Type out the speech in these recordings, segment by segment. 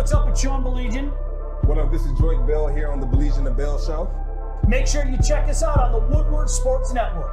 what's up? It's Sean Baligian. What up? This is Joique Bell here on the Baligian and Bell Show. Make sure you check us out on the Woodward Sports Network.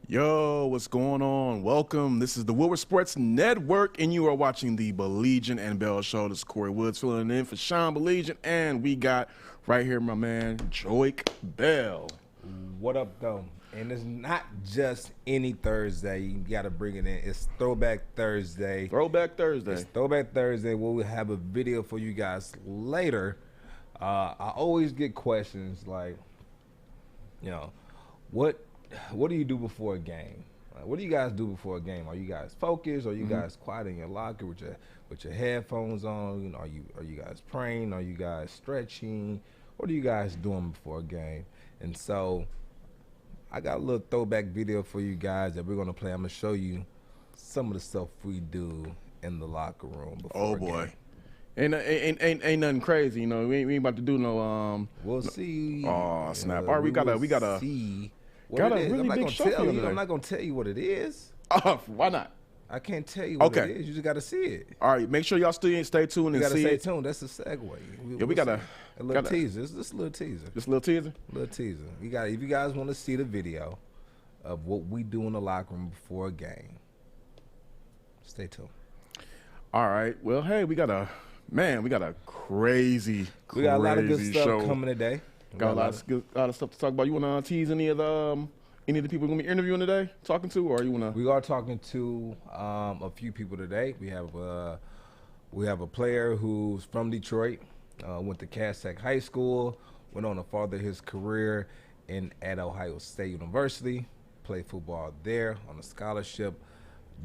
Yo, what's going on? Welcome. This is the Woodward Sports Network, and you are watching the Baligian and Bell Show. This is Kory Woods filling in for Sean Baligian, and we got right here my man, Joique Bell. What up, though? And it's not just any Thursday. You got to bring it in. It's Throwback Thursday. Throwback Thursday. It's Throwback Thursday. We'll have a video for you guys later. I always get questions like, you know, what do you do before a game? What do you guys do before a game? Are you guys focused? Are you guys quiet in your locker with your headphones on? You know, are you guys praying? Are you guys stretching? What are you guys doing before a game? And so I got a little throwback video for you guys that we're gonna play. I'm gonna show you some of the stuff we do in the locker room before a game. Ain't nothing crazy, you know. We ain't about to do no We'll see. Oh snap! All right, we gotta see. Got a really big show for you today. I'm not gonna tell you what it is. Why not? I can't tell you what it is. You just gotta see it. All right, make sure y'all stay tuned and see it. You gotta stay tuned. That's the segue. We got a little teaser. Just a little teaser. Just a little teaser. Little teaser. If you guys want to see the video of what we do in the locker room before a game, stay tuned. All right. Well, hey, we got a crazy. We got a lot of good stuff show coming today. Got a lot of stuff to talk about. You want to tease any of the people we're gonna be interviewing today, talking to, or you wanna? We are talking to a few people today. We have a player who's from Detroit, went to Cass Tech High School, went on to further his career at Ohio State University, played football there on a scholarship,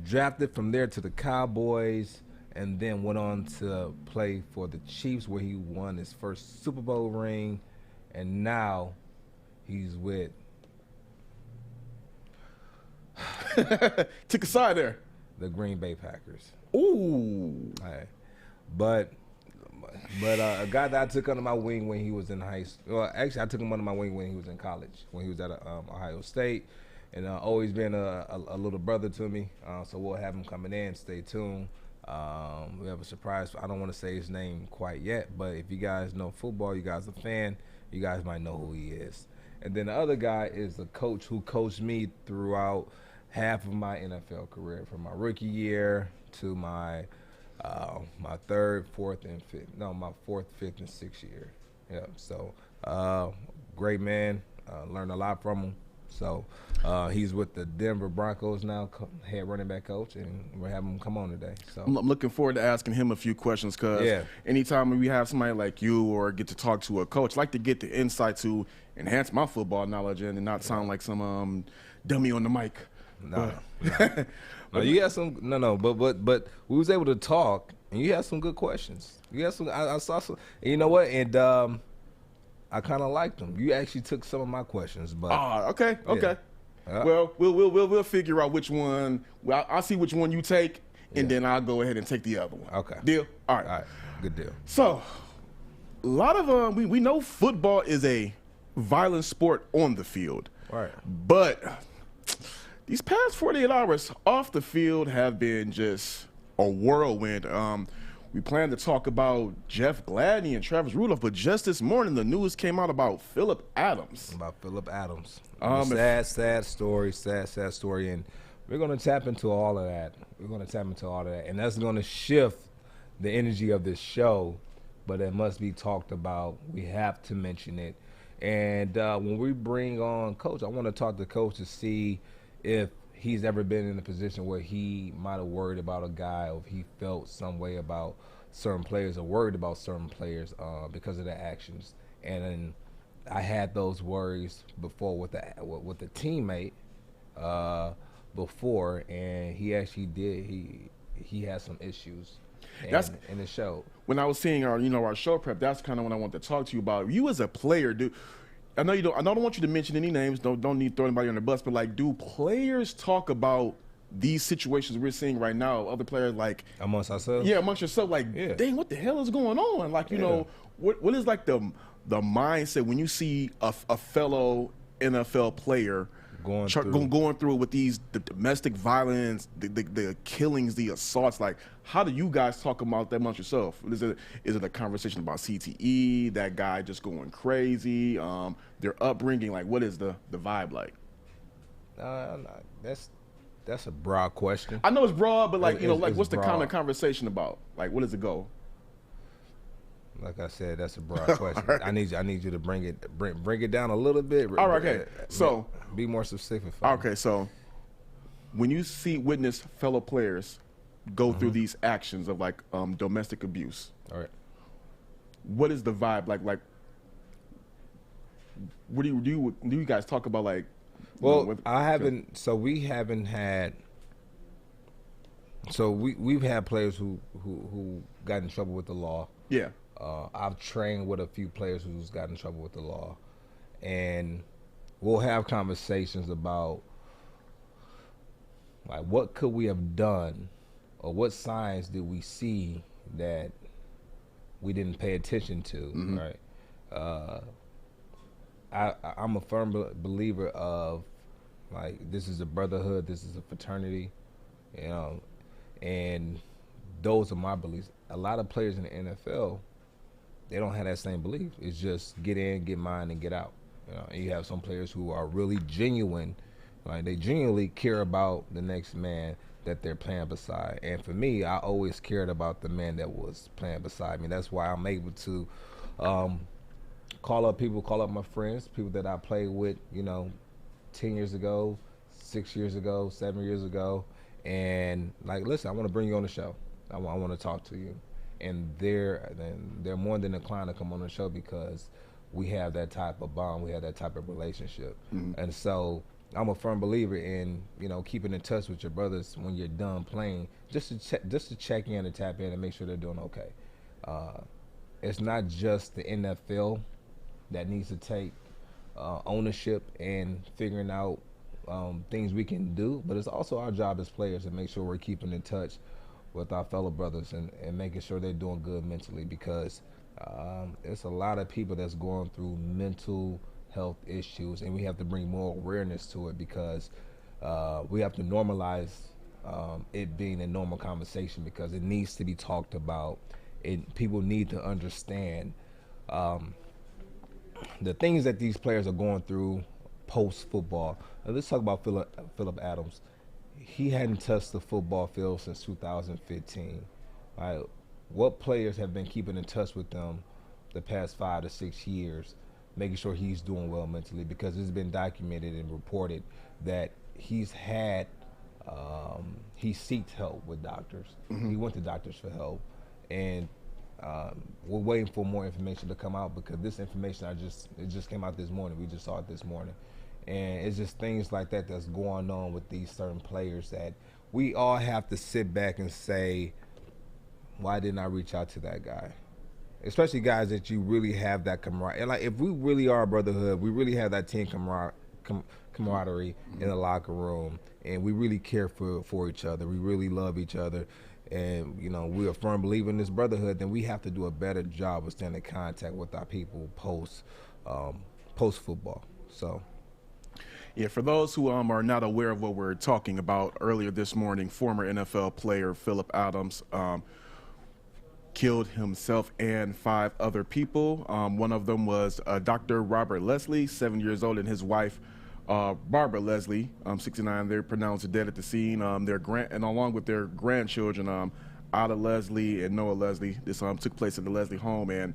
drafted from there to the Cowboys, and then went on to play for the Chiefs, where he won his first Super Bowl ring. And now he's with. Took a side there. The Green Bay Packers. Ooh. Right. But a guy that I took under my wing when he was in high school. Well, actually, I took him under my wing when he was in college, when he was at Ohio State, and always been a little brother to me. So we'll have him coming in. Stay tuned. We have a surprise. I don't want to say his name quite yet, but if you guys know football, you guys are a fan, you guys might know who he is. And then the other guy is the coach who coached me throughout half of my NFL career, from my rookie year to my third, fourth, and fifth. No, my fourth, fifth, and sixth year. Yeah. So great man. Learned a lot from him. So he's with the Denver Broncos now, head running back coach, and we're having him come on today. So I'm looking forward to asking him a few questions, because anytime we have somebody like you or get to talk to a coach, I like to get the insight to enhance my football knowledge and not sound like some dummy on the mic. No, you had some. But we was able to talk, and you had some good questions. You had some. I saw some. And you know what? And I kind of liked them. You actually took some of my questions, but okay. Well, we'll figure out which one. Well, I'll see which one you take, and then I'll go ahead and take the other one. Okay. Deal. All right. Good deal. So, a lot of we know football is a violent sport on the field, right? But these past 48 hours off the field have been just a whirlwind. We plan to talk about Jeff Gladney and Travis Rudolph, but just this morning the news came out about Phillip Adams. Sad story, and we're gonna tap into all of that. And that's gonna shift the energy of this show, but it must be talked about. We have to mention it. And when we bring on Coach, I want to talk to Coach to see if he's ever been in a position where he might have worried about a guy, or if he felt some way about certain players or worried about certain players because of their actions. And I had those worries before with the teammate before, and he actually did. He had some issues, and it showed. When I was seeing our show prep, that's kind of what I wanted to talk to you about. You as a player, dude. I know you don't. I don't want you to mention any names. Don't need to throw anybody on the bus. But like, do players talk about these situations we're seeing right now? Other players like amongst ourselves. Yeah, amongst yourself. Like, dang, what the hell is going on? Like, you know, what is like the mindset when you see a fellow NFL player going through with the domestic violence, the killings, the assaults? Like, how do you guys talk about that amongst yourself? Is it a conversation about CTE, that guy just going crazy, their upbringing? Like, what is the vibe like? That's a broad question. I know it's broad, but like, what's the kind of conversation about? Like, what does it go? Like I said, that's a broad question. Right. I need you to bring it down a little bit. All right, okay. So be more specific. Okay, so when you witness fellow players go through these actions of like domestic abuse, all right, what is the vibe like? Like, what do you guys talk about? Like, well, I haven't. So we haven't had. So we've had players who got in trouble with the law. Yeah. I've trained with a few players who's got in trouble with the law, and we'll have conversations about like what could we have done, or what signs did we see that we didn't pay attention to, right? I'm a firm believer of like this is a brotherhood, this is a fraternity, you know, and those are my beliefs. A lot of players in the NFL, they don't have that same belief. It's just get in, get mine, and get out. You know, and you have some players who are really genuine, like they genuinely care about the next man that they're playing beside. And for me, I always cared about the man that was playing beside me. That's why I'm able to call up my friends, people that I played with, 10 years ago, 6 years ago, 7 years ago, and like, listen, I want to bring you on the show. I want to talk to you. And they're more than inclined to come on the show because we have that type of bond, we have that type of relationship. And so I'm a firm believer in, keeping in touch with your brothers when you're done playing, just to check in and tap in and make sure they're doing okay. It's not just the NFL that needs to take ownership and figuring out things we can do, but it's also our job as players to make sure we're keeping in touch with our fellow brothers and making sure they're doing good mentally, because it's a lot of people that's going through mental health issues, and we have to bring more awareness to it because we have to normalize it being a normal conversation, because it needs to be talked about. People need to understand the things that these players are going through post-football. Now, let's talk about Phillip Adams. He hadn't touched the football field since 2015. Right? What players have been keeping in touch with them the past 5 to 6 years, making sure he's doing well mentally? Because it's been documented and reported that he's had, he seeked help with doctors. He went to doctors for help, and we're waiting for more information to come out, because this information it just came out this morning. We just saw it this morning. And it's just things like that that's going on with these certain players that we all have to sit back and say, why didn't I reach out to that guy? Especially guys that you really have that camaraderie. And like, if we really are a brotherhood, we really have that team camaraderie in the locker room, and we really care for each other. We really love each other. And, we're a firm believer in this brotherhood, then we have to do a better job of staying in contact with our people post football. So. Yeah, for those who are not aware of what we're talking about, earlier this morning, former NFL player Phillip Adams killed himself and 5 other people. One of them was Dr. Robert Leslie, 7 years old, and his wife, Barbara Leslie, 69. They're pronounced dead at the scene. And along with their grandchildren, Ada Leslie and Noah Leslie. This took place in the Leslie home, and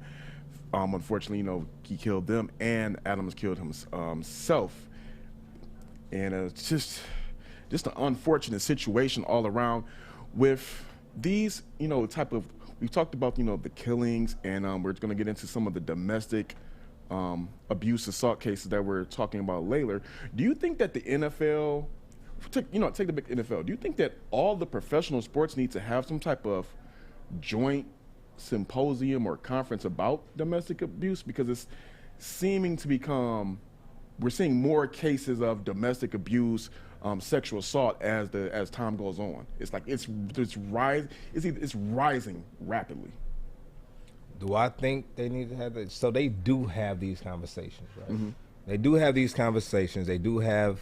unfortunately, he killed them, and Adams killed himself. And it's just an unfortunate situation all around with these, type of, we talked about, the killings, and we're going to get into some of the domestic abuse assault cases that we're talking about later, do you think that the NFL, take the big NFL, do you think that all the professional sports need to have some type of joint symposium or conference about domestic abuse? Because it's seeming to become, we're seeing more cases of domestic abuse, sexual assault as time goes on. It's like it's rising rapidly. Do I think they need to have that? So they do have these conversations, right? Mm-hmm. They do have these conversations. They do have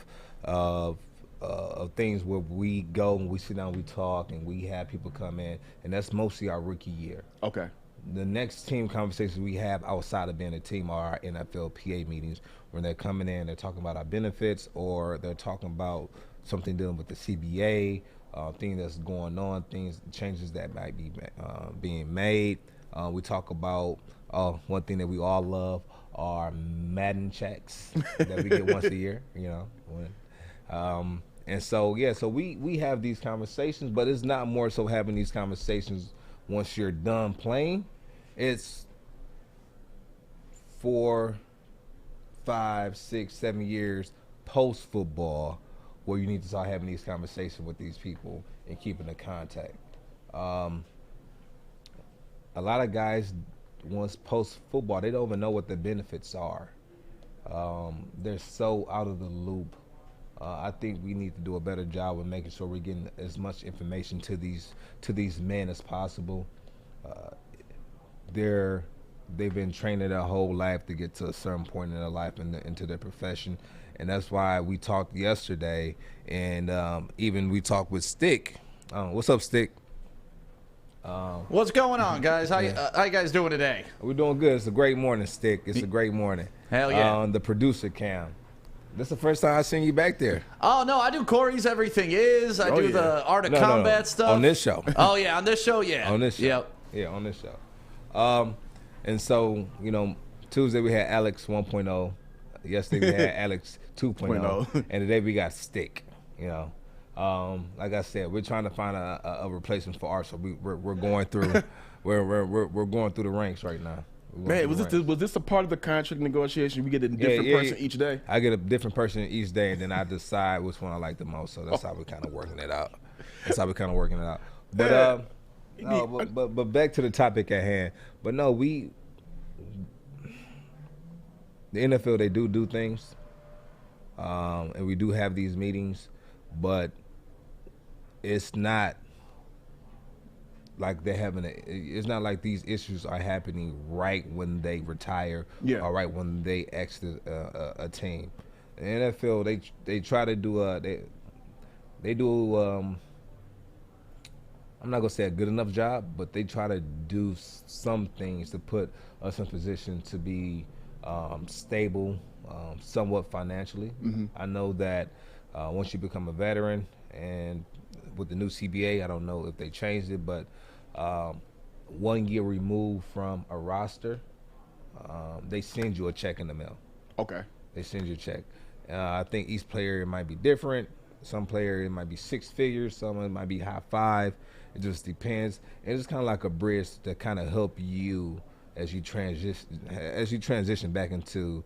things where we go and we sit down, we talk, and we have people come in, and that's mostly our rookie year. Okay. The next team conversations we have outside of being a team are our NFL PA meetings, when they're coming in, they're talking about our benefits, or they're talking about something dealing with the CBA, things that's going on, changes that might be being made. We talk about one thing that we all love, our Madden checks that we get once a year, and so we have these conversations, but it's not more so having these conversations once you're done playing. It's 4, 5, 6, 7 years post football where you need to start having these conversations with these people and keeping the contact. A lot of guys, once post football, they don't even know what the benefits are. They're so out of the loop. I think we need to do a better job of making sure we're getting as much information to these men as possible. They've been training their whole life to get to a certain point in their life into their profession, and that's why we talked yesterday, and even we talked with Stick. What's up, Stick? What's going on, guys? How you guys doing today? We're doing good. It's a great morning, Stick. It's a great morning. Hell yeah. The producer cam. This is the first time I've seen you back there. Oh, no, I do Kory's Everything Is. I do the Art of Combat stuff. On this show. Oh, yeah, on this show, yeah. On this show. Yep. Yeah, on this show. And so, Tuesday we had Alex 1.0. Yesterday we had Alex 2.0. And today we got Stick, Like I said, we're trying to find a replacement for Art, so we're going through we're going through the ranks right now. Man, was this a part of the contract negotiation? We get a different person each day? I get a different person each day, and then I decide which one I like the most. So that's how we're kind of working it out. But back to the topic at hand. But no, the NFL, they do things, and we do have these meetings, but it's not like it's not like these issues are happening right when they retire or right when they exit a team. The NFL, they try to do they do I'm not gonna say a good enough job, but they try to do some things to put us in position to be stable, somewhat financially. Mm-hmm. I know that once you become a veteran, and with the new CBA, I don't know if they changed it, but 1 year removed from a roster, they send you a check in the mail. Okay. They send you a check. I think each player might be different. Some player it might be 6 figures. Some it might be high 5. It just depends. And it's kind of like a bridge to kind of help you as you transition back into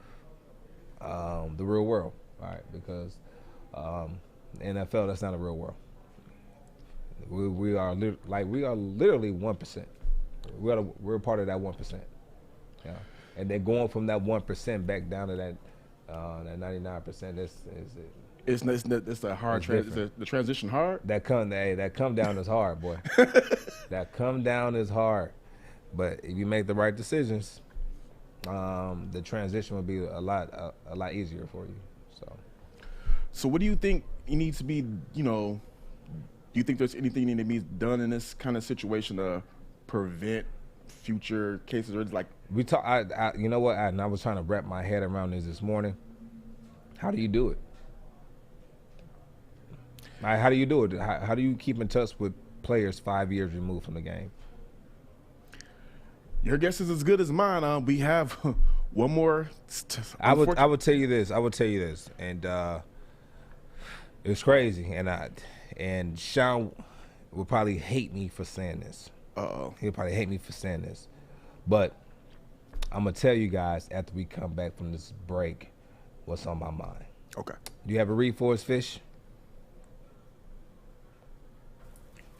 the real world. All right, because the NFL, that's not a real world. We are literally 1%. We're part of that 1%. Yeah, and they're going from that 1% back down to that 99%. It's the hard the transition hard. That come down is hard, boy. That come down is hard, but if you make the right decisions, the transition will be a lot easier for you. So what do you think needs to be? Do you think there's anything that needs to be done in this kind of situation to prevent future cases? Or like we talk, you know what? I was trying to wrap my head around this morning. How do you do it? How do you do it? How do you keep in touch with players 5 years removed from the game? Your guess is as good as mine. We have one more. I would tell you this. And it's crazy. And Sean will probably hate me for saying this. Uh-oh. He'll probably hate me for saying this. But I'm going to tell you guys after we come back from this break what's on my mind. Okay. Do you have a read for us, Fish?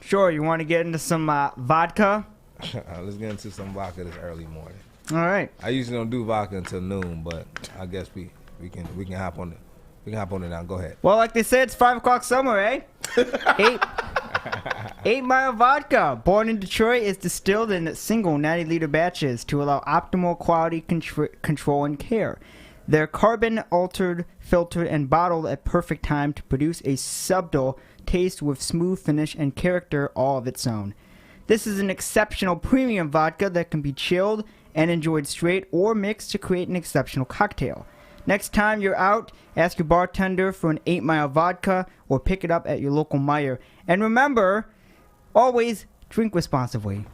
Sure, you want to get into some vodka? Let's get into some vodka this early morning. All right. I usually don't do vodka until noon, but I guess we can hop on it. We can hop on it now. Go ahead. Well, like they said, it's 5 o'clock summer, eh? 8 Mile Vodka, born in Detroit, is distilled in single 90-liter batches to allow optimal quality control and care. They're carbon-altered, filtered, and bottled at perfect time to produce a subtle taste with smooth finish and character all of its own. This is an exceptional premium vodka that can be chilled and enjoyed straight or mixed to create an exceptional cocktail. Next time you're out, ask your bartender for an 8 Mile Vodka or pick it up at your local Meijer. And remember, always drink responsibly.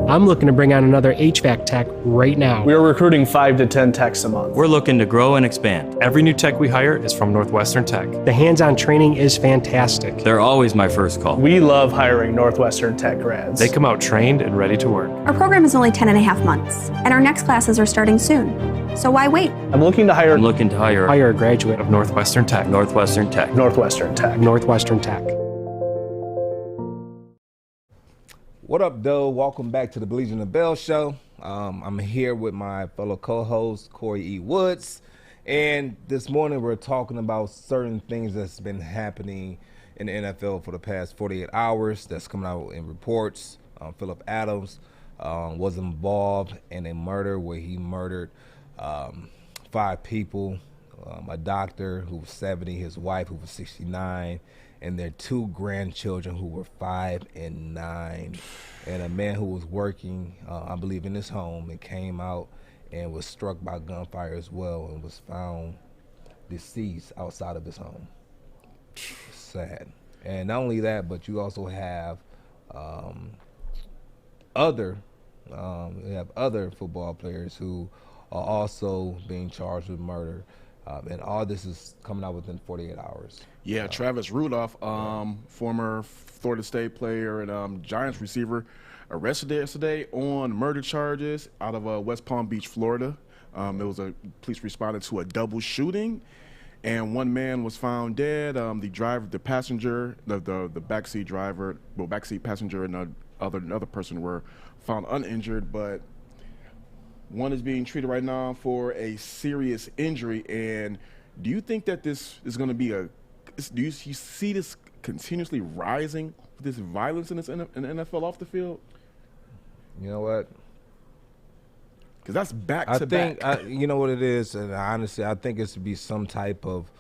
I'm looking to bring on another HVAC tech right now. We are recruiting 5 to 10 techs a month. We're looking to grow and expand. Every new tech we hire is from Northwestern Tech. The hands-on training is fantastic. They're always my first call. We love hiring Northwestern Tech grads. They come out trained and ready to work. Our program is only 10 and a half months, and our next classes are starting soon. So why wait? I'm looking to hire Hire a graduate of Northwestern Tech. Northwestern Tech. Northwestern Tech. Northwestern Tech. What up, though? Welcome back to the Baligian and Bell Show. I'm here with my fellow co-host, Kory E. Woods. And this morning we're talking about certain things that's been happening in the NFL for the past 48 hours that's coming out in reports. Philip Adams was involved in a murder where he murdered 5 people, a doctor who was 70, his wife who was 69, and their 2 grandchildren who were 5 and 9, and a man who was working, I believe, in his home and came out and was struck by gunfire as well and was found deceased outside of his home. Sad. And not only that, but you also have other football players who are also being charged with murder. And all this is coming out within 48 hours. Yeah, Travis Rudolph, former Florida State player and Giants receiver, arrested yesterday on murder charges out of West Palm Beach, Florida. It was police responded to a double shooting, and one man was found dead. The driver, the passenger, the backseat driver, backseat passenger, and another person were found uninjured, but one is being treated right now for a serious injury. And do you think that this is going to be do you see this continuously rising, this violence in the NFL off the field? You know what? Because that's back to back. You know what it is, and honestly, I think it's to be some type of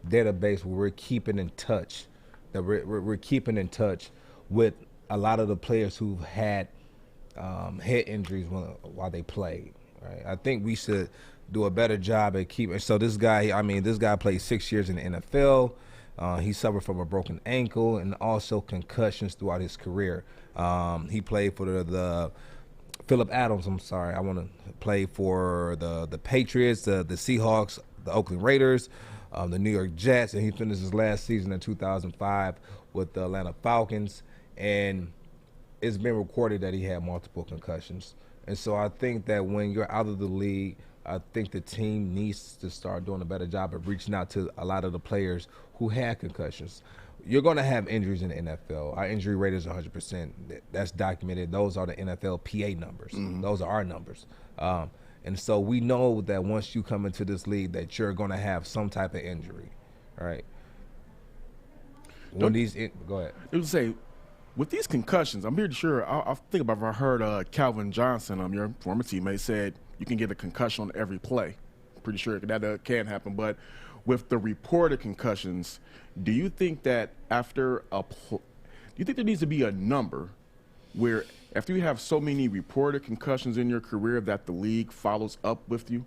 database where we're keeping in touch, that we're keeping in touch with a lot of the players who've had head injuries while they played. Right? I think we should do a better job at keeping. So this guy played 6 years in the NFL. He suffered from a broken ankle and also concussions throughout his career. He played for the Philip Adams. I want to play for the Patriots, the Seahawks, the Oakland Raiders, the New York Jets, and he finished his last season in 2005 with the Atlanta Falcons. And it's been recorded that he had multiple concussions. And so I think that when you're out of the league, I think the team needs to start doing a better job of reaching out to a lot of the players who had concussions. You're going to have injuries in the NFL. Our injury rate is 100%. That's documented. Those are the NFL PA numbers. Mm-hmm. Those are our numbers. And so we know that once you come into this league that you're going to have some type of injury, right? Go ahead. It would say, with these concussions, I'm pretty sure, I think about if I heard Calvin Johnson, your former teammate, said you can get a concussion on every play. Pretty sure that can happen. But with the reported concussions, do you think that do you think there needs to be a number where after you have so many reported concussions in your career that the league follows up with you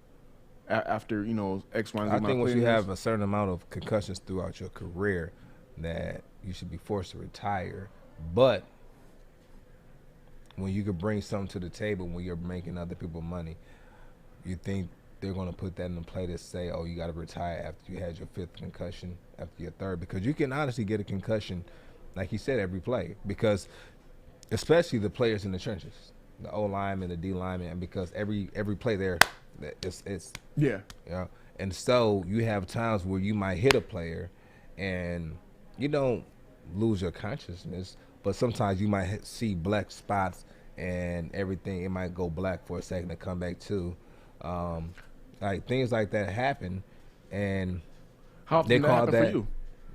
after, X, Y, and Z? I think once you have a certain amount of concussions throughout your career that you should be forced to retire. But when you could bring something to the table when you're making other people money, you think they're going to put that in play to say, oh, you got to retire after you had your 5th concussion, after your 3rd? Because you can honestly get a concussion, like he said, every play. Because especially the players in the trenches, the O lineman, the D lineman, because every play there, it's Yeah. you know. And so you have times where you might hit a player, and you don't lose your consciousness, but sometimes you might see black spots and everything. It might go black for a second and come back too. Like things like that happen, and How often they that call happen that for you?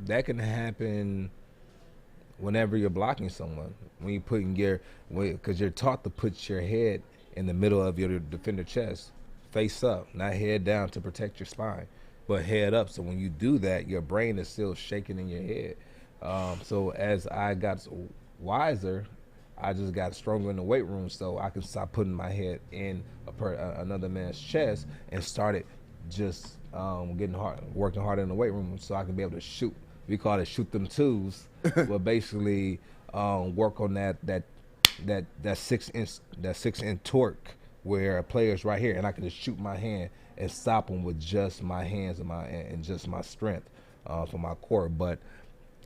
that can happen whenever you're blocking someone. When you put in your, because you're taught to put your head in the middle of your defender chest, face up, not head down to protect your spine, but head up. So when you do that, your brain is still shaking in your head. So as I got wiser, I just got stronger in the weight room, so I could stop putting my head in another man's chest and started just working harder in the weight room, so I can be able to shoot. We call it shoot them twos, but basically work on that 6 inch torque where a player's right here, and I can just shoot my hand and stop them with just my hands and just my strength for my core. But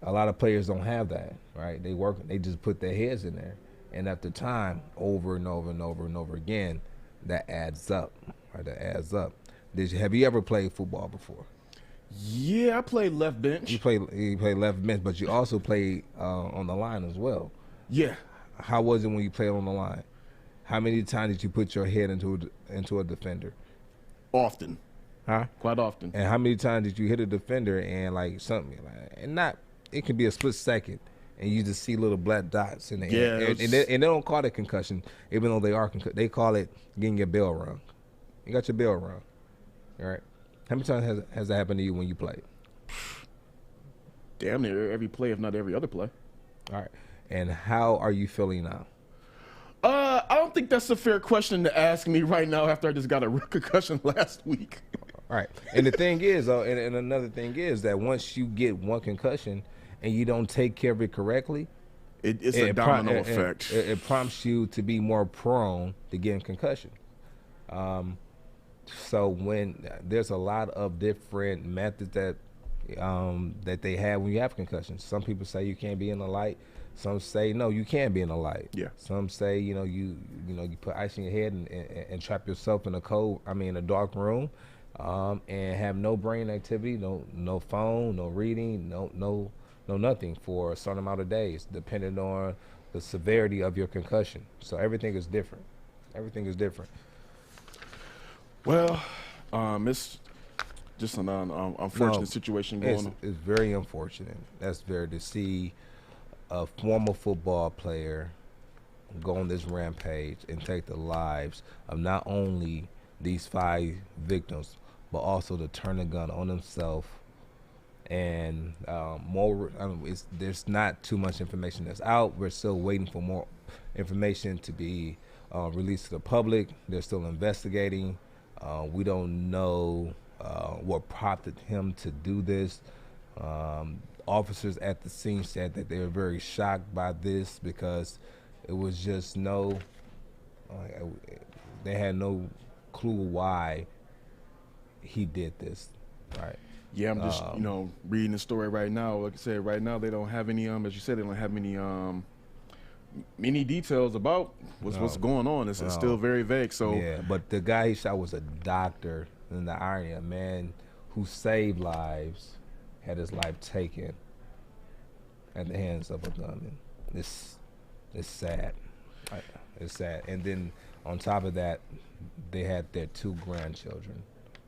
a lot of players don't have that, right? They just put their heads in there, and at the time, over and over and over and over again, that adds up, right? That adds up. Have you ever played football before? Yeah, I played left bench. You play left bench, but you also played on the line as well. Yeah. How was it when you played on the line? How many times did you put your head into a defender? Often. Huh? Quite often. And how many times did you hit a defender and like something and not? It can be a split second, and you just see little black dots in the air. And they don't call it concussion, even though they are they call it getting your bell rung. You got your bell rung, all right? How many times has that happened to you when you played? Damn near every play, if not every other play. All right. And how are you feeling now? I don't think that's a fair question to ask me right now after I just got a concussion last week. All right. And the thing is, and another thing is that once you get one concussion and you don't take care of it correctly, it's a domino effect. It prompts you to be more prone to getting concussion. So when there's a lot of different methods that they have when you have concussions. Some people say you can't be in the light. Some say no, you can be in the light. Yeah. Some say you put ice in your head and trap yourself in a dark room, and have no brain activity, no phone, no reading, no nothing for a certain amount of days, depending on the severity of your concussion. So everything is different. Everything is different. Well, it's just an unfortunate situation going on. It's very unfortunate. To see a former football player go on this rampage and take the lives of not only these 5 victims, but also to turn the gun on himself. And there's not too much information that's out. We're still waiting for more information to be released to the public. They're still investigating. We don't know what prompted him to do this. Officers at the scene said that they were very shocked by this because it was just they had no clue why he did this, right? Yeah, I'm just reading the story right now. Like I said, right now they don't have any as you said, they don't have many details about what's going on. It's still very vague. So yeah, but the guy he shot was a doctor, and the irony, a man who saved lives had his life taken at the hands of a gunman. It's sad. It's sad. And then on top of that, they had their 2 grandchildren.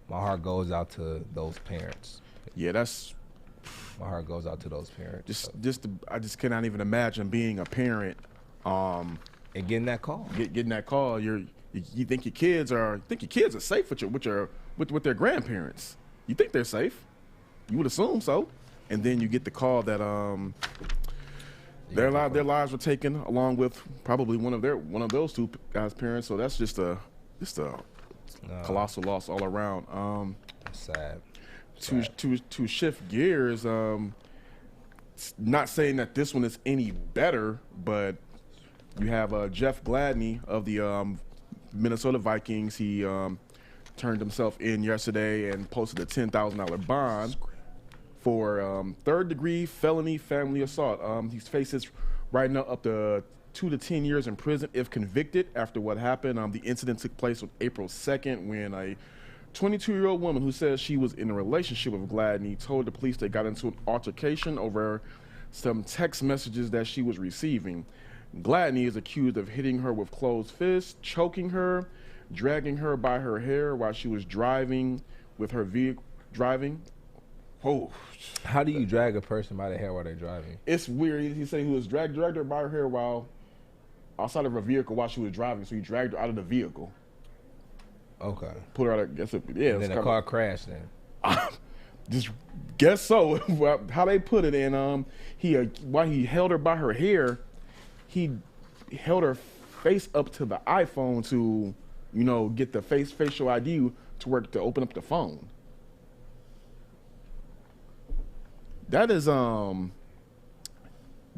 My heart goes out to those parents. Yeah, my heart goes out to those parents. I just cannot even imagine being a parent and getting that call. Getting that call. You think your kids are safe with their grandparents. You think they're safe. You would assume so. And then you get the call that their lives were taken along with probably one of those 2 guys' parents. So that's just a colossal loss all around. Sad. To shift gears, not saying that this one is any better, but you have Jeff Gladney of the Minnesota Vikings. He turned himself in yesterday and posted a $10,000 bond for 3rd-degree felony family assault. He faces right now up to 2 to 10 years in prison if convicted after what happened. The incident took place on April 2nd when a 22-year-old woman who says she was in a relationship with Gladney told the police they got into an altercation over some text messages that she was receiving. Gladney is accused of hitting her with closed fists, choking her, dragging her by her hair while she was driving with her vehicle. Oh. How do you drag a person by the hair while they're driving? It's weird. He said he was dragged her by her hair while outside of her vehicle while she was driving, so he dragged her out of the vehicle. Okay. Put her out of, And then the car crashed then. Just guess so. How they put it. And while he held her by her hair, he held her face up to the iPhone to, get the facial ID to work to open up the phone. That is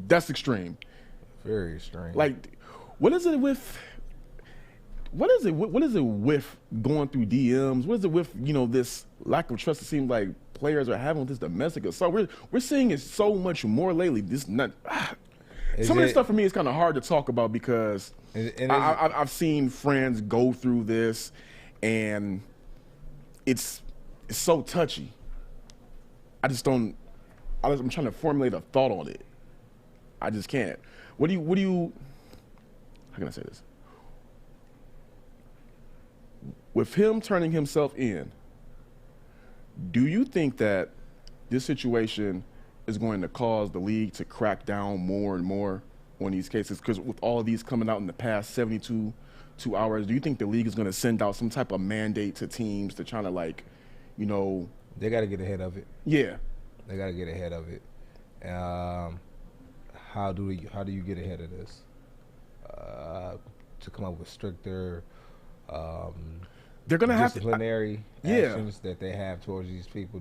that's extreme. Very extreme. Like, what is it with going through DMs? What is it with, this lack of trust it seems like players are having with this domestic assault? We're seeing it so much more lately. Some of this stuff for me is kind of hard to talk about because I've seen friends go through this, and it's so touchy. I'm trying to formulate a thought on it. I just can't. How can I say this? With him turning himself in, do you think that this situation is going to cause the league to crack down more and more on these cases? Because with all of these coming out in the past 72 hours, do you think the league is going to send out some type of mandate to teams to try to They got to get ahead of it. Yeah. They got to get ahead of it. How do you get ahead of this? To come up with stricter they're going to have disciplinary actions that they have towards these people.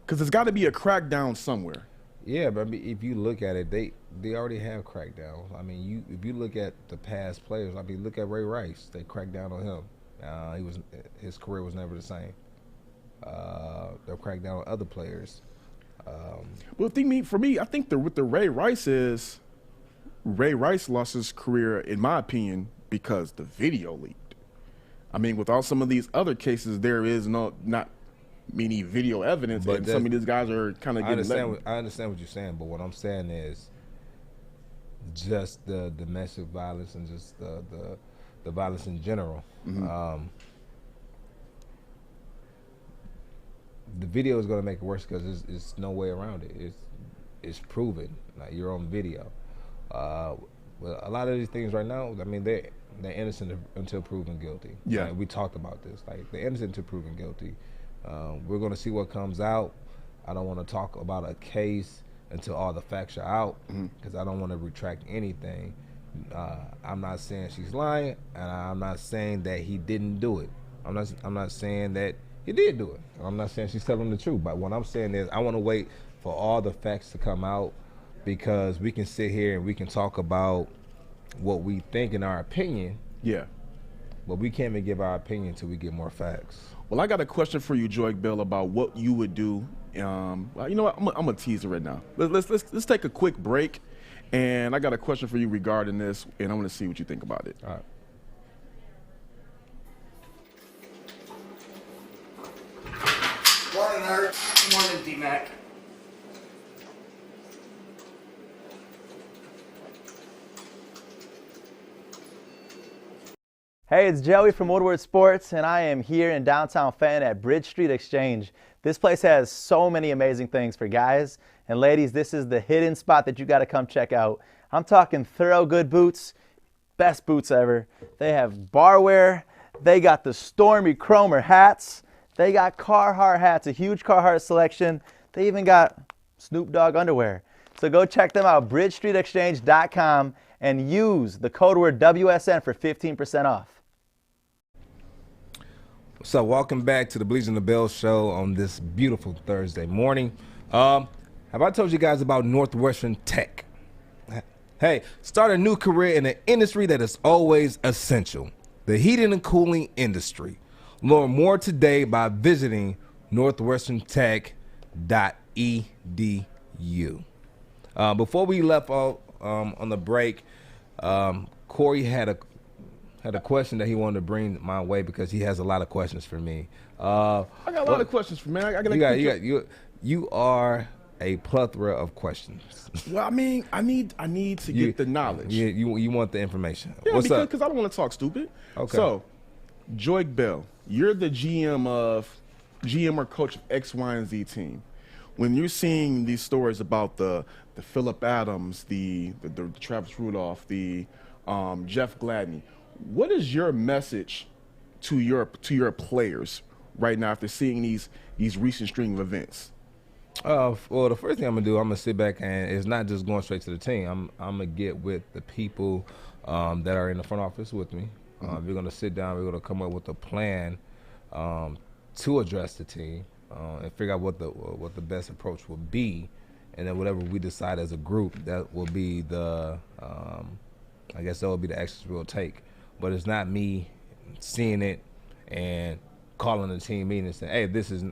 Because there's got to be a crackdown somewhere. Yeah, but if you look at it, they already have crackdowns. If you look at the past players, look at Ray Rice. They cracked down on him. His career was never the same. They'll crack down on other players. Well, for me, I think with the Ray Rice lost his career, in my opinion, because the video leaked. With all some of these other cases, there is not many video evidence, and some of these guys are kind of getting I understand what you're saying, but what I'm saying is just the domestic violence and just the violence in general. Mm-hmm. The video is going to make it worse because it's no way around it. It's proven. Like, you're on video. But a lot of these things right now, they're innocent until proven guilty. Yeah. We talked about this. Like, they're innocent until proven guilty. We're going to see what comes out. I don't want to talk about a case until all the facts are out because I don't want to retract anything. I'm not saying she's lying, and I'm not saying that he didn't do it. I'm not saying that he did do it. I'm not saying she's telling the truth, but what I'm saying is I want to wait for all the facts to come out because we can sit here and we can talk about what we think in our opinion. Yeah. But we can't even give our opinion until we get more facts. Well, I got a question for you, Joique Bill, about what you would do. You know what? I'm gonna tease it right now. Let's take a quick break, and I got a question for you regarding this, and I want to see what you think about it. All right. Morning, Art. Morning, D-Mac. Hey, it's Joey from Woodward Sports, and I am here in downtown Fenton at Bridge Street Exchange. This place has so many amazing things for guys. And ladies, this is the hidden spot that you got to come check out. I'm talking thorough good boots, best boots ever. They have barware. They got the Stormy Cromer hats. They got Carhartt hats, a huge Carhartt selection. They even got Snoop Dogg underwear. So go check them out, bridgestreetexchange.com, and use the code word WSN for 15% off. So welcome back to the Baligian the Bell show on this beautiful Thursday morning. Have I told you guys about Northwestern Tech? Hey, start a new career in an industry that is always essential, the heating and cooling industry. Learn more today by visiting northwesterntech.edu. Before we left off on the break, Kory had a question that he wanted to bring my way because he has a lot of questions for me. I got a lot of questions for man. You are a plethora of questions. Well, I mean, I need to get the knowledge. You want the information. Yeah, What's up? Because I don't want to talk stupid. Okay. So, Joique Bell, you're the GM or coach of X, Y, and Z team. When you're seeing these stories about the Phillip Adams, the Travis Rudolph, the Jeff Gladney, what is your message to your players right now after seeing these recent string of events? Well, the first thing I'm gonna do, I'm gonna sit back and it's not just going straight to the team. I'm gonna get with the people that are in the front office with me. We're gonna sit down. We're gonna come up with a plan to address the team and figure out what the best approach will be, and then whatever we decide as a group, that will be the I guess that will be the actions we'll take. But it's not me seeing it and calling the team meeting and saying, hey, this is,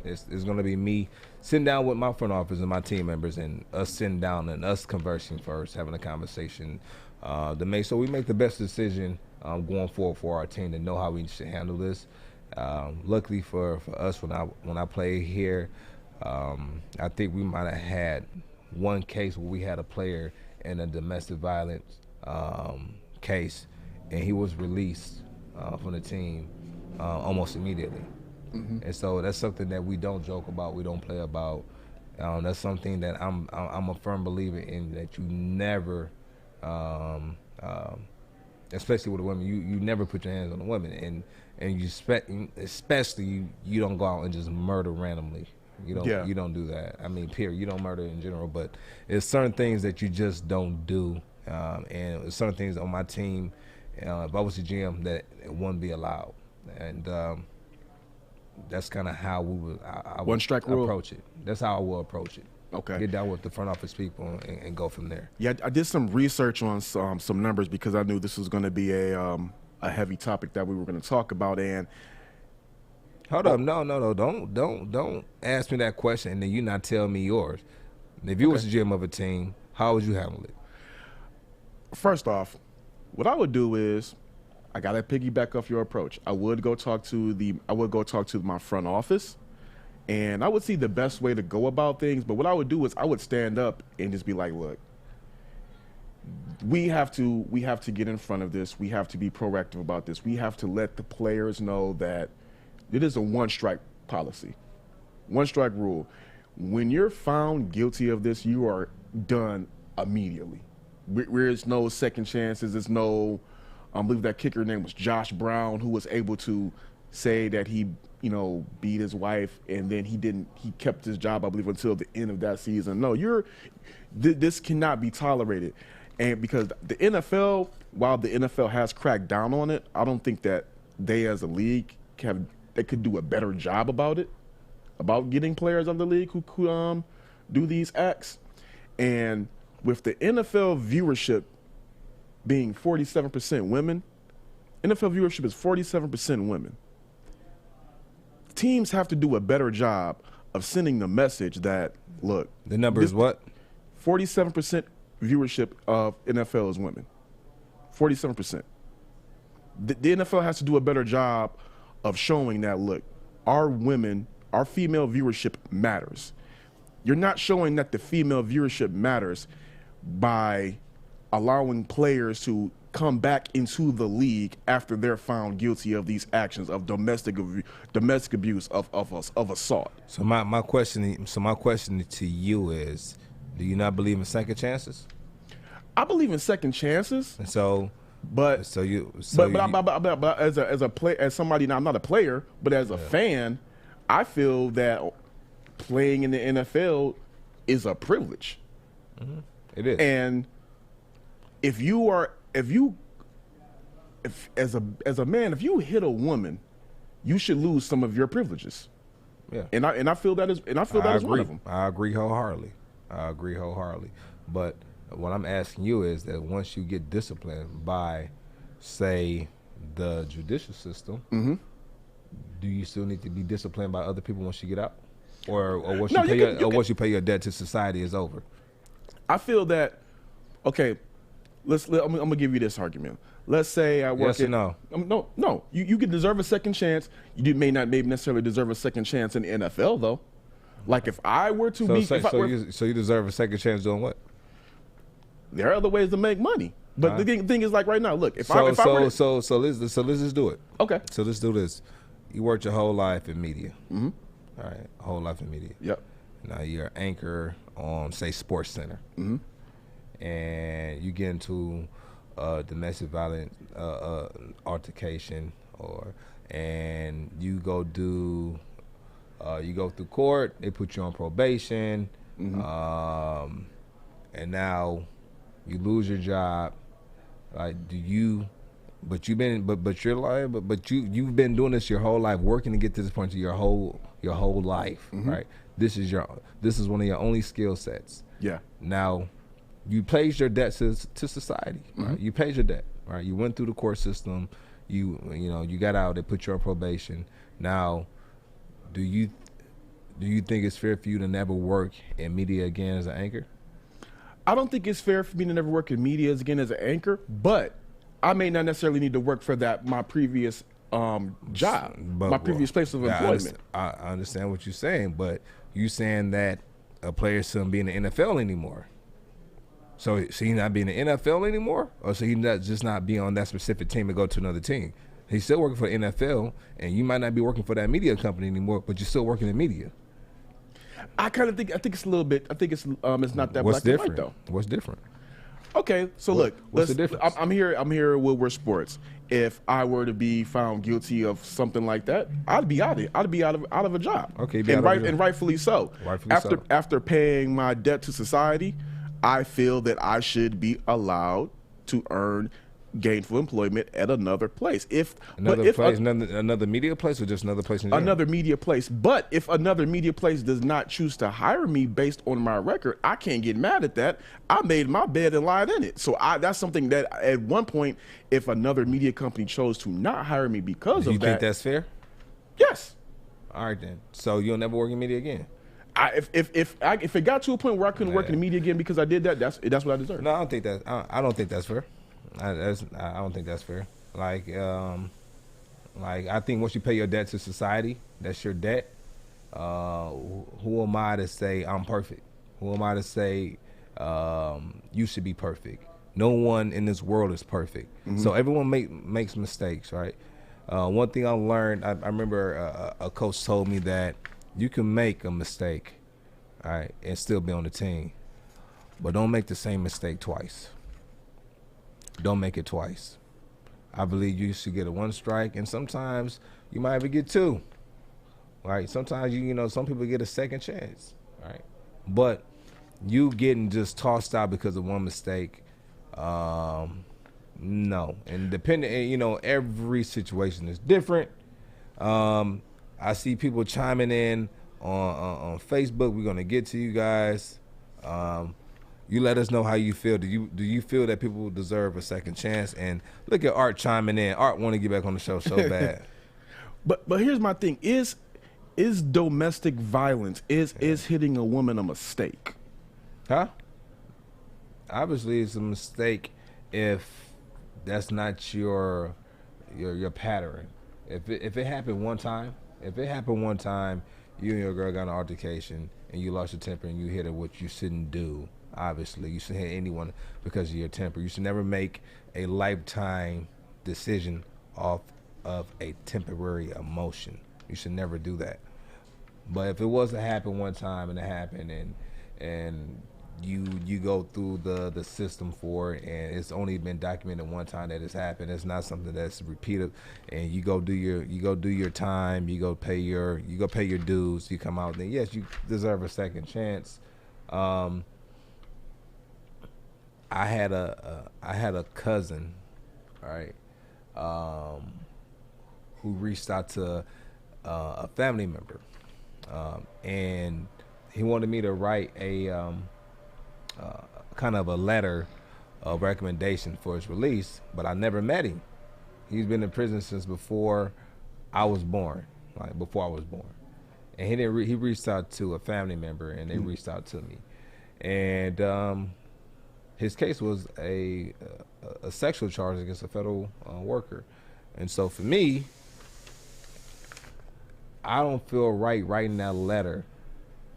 it's going to be me sitting down with my front office and my team members and us sitting down and us conversing first, having a conversation to make sure we make the best decision going forward for our team to know how we should handle this. Luckily for us, when I played here, I think we might have had one case where we had a player in a domestic violence case, and he was released from the team almost immediately. And so that's something that we don't joke about, we don't play about. That's something that I'm a firm believer in, that you never, especially with a woman, you never put your hands on a woman, and you especially you don't go out and just murder randomly. You don't do that. I mean, period. You don't murder in general, but there's certain things that you just don't do, and there's certain things on my team. If I was the GM, that it wouldn't be allowed, and that's kind of how I would approach it. That's how I will approach it. Okay. Get down with the front office people and go from there. Yeah, I did some research on some numbers because I knew this was going to be a heavy topic that we were going to talk about. And hold up, no, don't ask me that question and then you not tell me yours. If you was the GM of a team, how would you handle it? First off, what I would do is, I gotta piggyback off your approach. I would go talk to my front office, and I would see the best way to go about things. But what I would do is I would stand up and just be like, look, we have to get in front of this. We have to be proactive about this. We have to let the players know that it is a one-strike policy, one-strike rule. When you're found guilty of this, you are done immediately. There's no second chances. There's no, I believe that kicker name was Josh Brown, who was able to say that he, beat his wife, and then he kept his job, I believe, until the end of that season. No, this cannot be tolerated. And because the NFL, while the NFL has cracked down on it, I don't think that they as a league could do a better job about it, about getting players of the league who do these acts. And with the NFL viewership being 47% women, NFL viewership is 47% women. Teams have to do a better job of sending the message that, look. The number is what? 47% viewership of NFL is women. 47%. The NFL has to do a better job of showing that, look, our female viewership matters. You're not showing that the female viewership matters by allowing players to come back into the league after they're found guilty of these actions of domestic abuse of assault. So my question to you is, do you not believe in second chances? I believe in second chances. And so, but as somebody, now I'm not a player, but as a fan, I feel that playing in the NFL is a privilege. Mm-hmm. It is. And if as a man, if you hit a woman, you should lose some of your privileges. Yeah. And I feel that is one of them. I agree wholeheartedly. But what I'm asking you is that once you get disciplined by, say, the judicial system, mm-hmm. do you still need to be disciplined by other people once you get out? Or once you pay your debt to society is over? I feel that, Okay, I'm gonna give you this argument. Let's say I work. Yes or no? No. You could deserve a second chance. You may not necessarily deserve a second chance in the NFL though. Like if I were to so you deserve a second chance doing what? There are other ways to make money. But the thing is, like right now, look. So let's just do it. Okay. So let's do this. You worked your whole life in media. Mm-hmm. All right, whole life in media. Yep. Now you're an anchor on, say, Sports Center, and you get into domestic violence altercation, and you go through court. They put you on probation, and now you lose your job. Like, you've been doing this your whole life, working to get to this point to your whole life, right? This is one of your only skill sets. Yeah. Now, you paid your debt to society. Right? You paid your debt, right? You went through the court system. You got out. They put you on probation. Now, do you think it's fair for you to never work in media again as an anchor? I don't think it's fair for me to never work in media again as an anchor, but I may not necessarily need to work for my previous job, my previous place of employment. I understand what you're saying, but you saying that a player shouldn't be in the NFL anymore. So he not be in the NFL anymore, or so he not be on that specific team and go to another team? He's still working for the NFL, and you might not be working for that media company anymore, but you're still working in media. I think it's a little bit. I think it's not that What's black different? and white though. What's different? Okay, so look, what's the difference? I'm here at Woodward Sports. If I were to be found guilty of something like that, I'd be out of it. I'd be out of a job. Okay, and rightfully so. After paying my debt to society, I feel that I should be allowed to earn gainful employment at another place. Another media place, or just another place in general? Another media place. But if another media place does not choose to hire me based on my record, I can't get mad at that. I made my bed and lied in it. So that's something that at one point, if another media company chose to not hire me because of that. You think that's fair? Yes. All right then. So you'll never work in media again? If it got to a point where I couldn't work in the media again because I did that, that's what I deserve. No, I don't think that's fair. I don't think that's fair. Like I think once you pay your debt to society, that's your debt. Who am I to say I'm perfect? Who am I to say you should be perfect? No one in this world is perfect. So everyone makes mistakes, right? One thing I learned, I remember a coach told me that you can make a mistake, all right, and still be on the team, but don't make the same mistake twice. Don't make it twice. I believe you should get a one strike, and sometimes you might even get two. Right? Sometimes some people get a second chance. Right? But you getting just tossed out because of one mistake, no. And every situation is different. I see people chiming in on Facebook. We're gonna get to you guys. You let us know how you feel. Do you feel that people deserve a second chance? And look at Art chiming in. Art want to get back on the show so bad. But here's my thing: is domestic violence is hitting a woman a mistake? Huh? Obviously, it's a mistake if that's not your pattern. If it happened one time, you and your girl got an altercation and you lost your temper and you hit her, what you shouldn't do. Obviously, you shouldn't hit anyone because of your temper. You should never make a lifetime decision off of a temporary emotion. You should never do that. But if it was to happen one time and it happened and you go through the system for it and it's only been documented one time that it's happened, it's not something that's repeated, and you go do your time, you go pay your dues, you come out, then yes, you deserve a second chance. I had a cousin, right, who reached out to a family member, and he wanted me to write a kind of a letter of recommendation for his release, but I never met him. He's been in prison since before I was born, and he reached out to a family member, and they reached out to me, and his case was a sexual charge against a federal worker. And so for me, I don't feel right writing that letter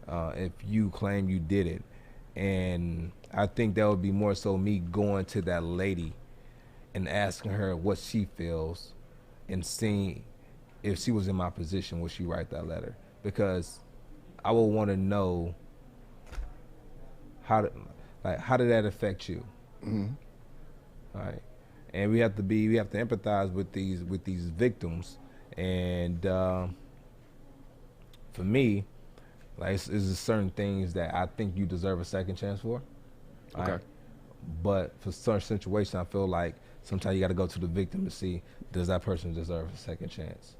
if you claim you did it. And I think that would be more so me going to that lady and asking her what she feels and seeing if she was in my position, would she write that letter? Because I would want to know how did that affect you? Mm-hmm. All right. And we have to empathize with these victims. And for me, like it's certain things that I think you deserve a second chance for. Okay. Right? But for certain situations, I feel like sometimes you got to go to the victim to see, does that person deserve a second chance?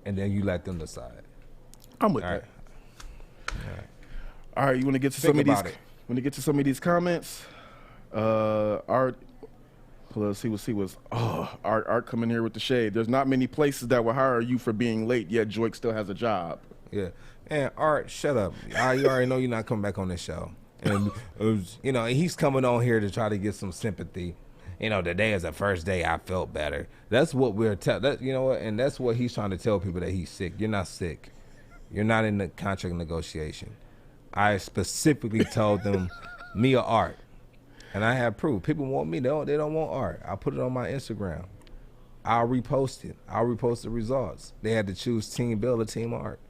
And then you let them decide. I'm with that. All right, you want to get to some of these? When you get to some of these comments, Art. Let's see what's Art coming here with the shade. There's not many places that will hire you for being late, yet Joique still has a job. Yeah, and Art, shut up. You already know you're not coming back on this show. And he's coming on here to try to get some sympathy. Today is the first day I felt better. That's what we're and that's what he's trying to tell people, that he's sick. You're not sick. You're not in the contract negotiation. I specifically told them, me or Art, and I have proof. People want me. They don't want Art. I put it on my Instagram. I'll repost it. I'll repost the results. They had to choose Team Bill or Team Art.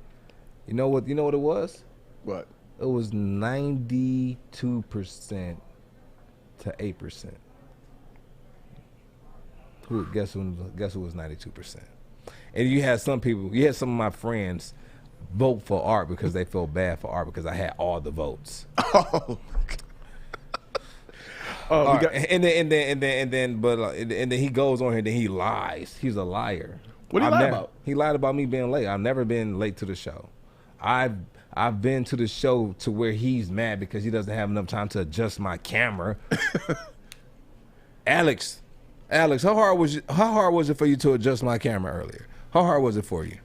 You know what it was? What? It was 92% to 8%. Guess who was 92%? And you had some of my friends vote for Art because they felt bad for Art because I had all the votes. And then he goes on here and then he lies. He's a liar. What did he lie about? He lied about me being late. I've never been late to the show. I've been to the show to where he's mad because he doesn't have enough time to adjust my camera. Alex, how hard was it for you to adjust my camera earlier? How hard was it for you?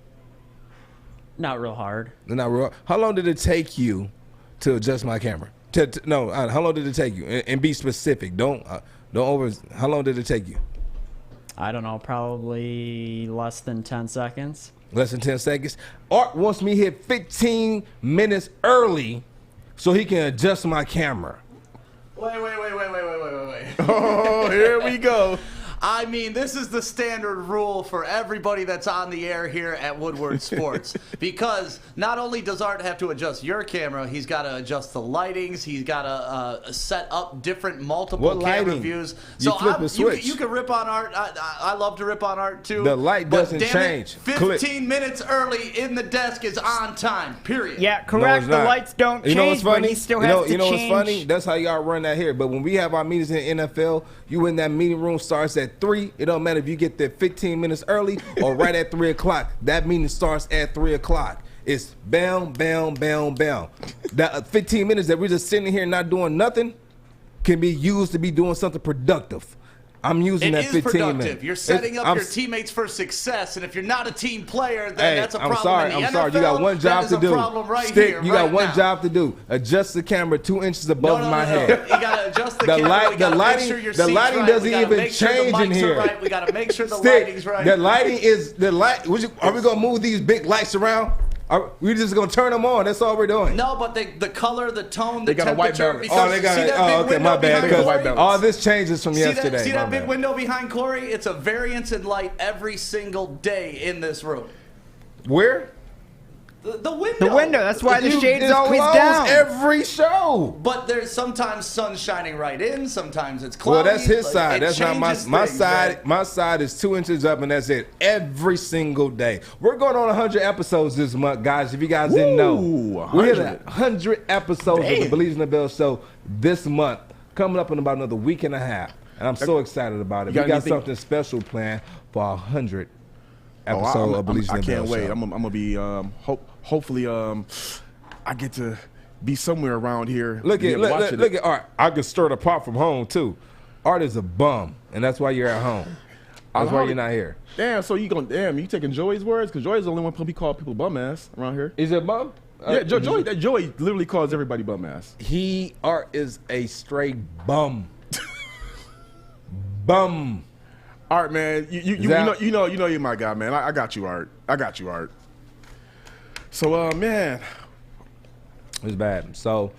Not real hard. Not real. How long did it take you to adjust my camera? How long did it take you? And be specific. Don't over. How long did it take you? I don't know. Probably less than 10 seconds. Less than 10 seconds. Art wants me here 15 minutes early so he can adjust my camera. Wait. Oh, here we go. I mean, this is the standard rule for everybody that's on the air here at Woodward Sports. Because not only does Art have to adjust your camera, he's got to adjust the lightings. He's got to set up different multiple camera views. So you can rip on Art. I love to rip on Art too. The light doesn't change. 15 minutes early in the desk is on time, period. Yeah, correct. The lights don't change, what's funny? But he still has to change. What's funny? That's how y'all run that here. But when we have our meetings in the NFL, you in that meeting room starts at 3. It don't matter if you get there 15 minutes early or right at 3 o'clock. That meeting starts at 3 o'clock. It's bam. That 15 minutes that we're just sitting here not doing nothing can be used to be doing something productive. I'm using that 15 productive. Minutes. You're setting up your teammates for success, and if you're not a team player, then that's a problem. I'm sorry. You got one job to do. You got one job to do. Adjust the camera 2 inches above my head. You gotta adjust the camera. The lighting doesn't even change in here. Right. We gotta make sure the lighting's right. The lighting is the light. Are we gonna move these big lights around? We're just gonna turn them on. That's all we're doing. No, but the color, the tone, the they got temperature. A white balance. They got. Okay, my bad. Because all this changes from yesterday. See that big window behind Kory? It's a variance in light every single day in this room. Where? The window. The window. That's why the shade's always down. Every show. But there's sometimes sun shining right in. Sometimes it's cloudy. Well, that's his side. That's not my side. Right? My side is 2 inches up, and that's it. Every single day. We're going on 100 episodes this month, guys. If you guys didn't know, we hit 100 episodes of the Baligian and Bell Show this month. Coming up in about another week and a half, and I'm so excited about it. We got something special planned for 100 episode of Baligian and Bell Show. I can't wait. I'm gonna be hopefully I get to be somewhere around here. Look at Art. I can stir the pot from home too. Art is a bum, and that's why you're at home. That's why you're not here. Damn. So you taking Joey's words? Because Joey's the only one who called people bum ass around here. Is it bum? Yeah, Joey literally calls everybody bum ass. Art is a straight bum. Bum. Art, man, you know you're my guy, man. I got you, Art. So, man, it's bad. So,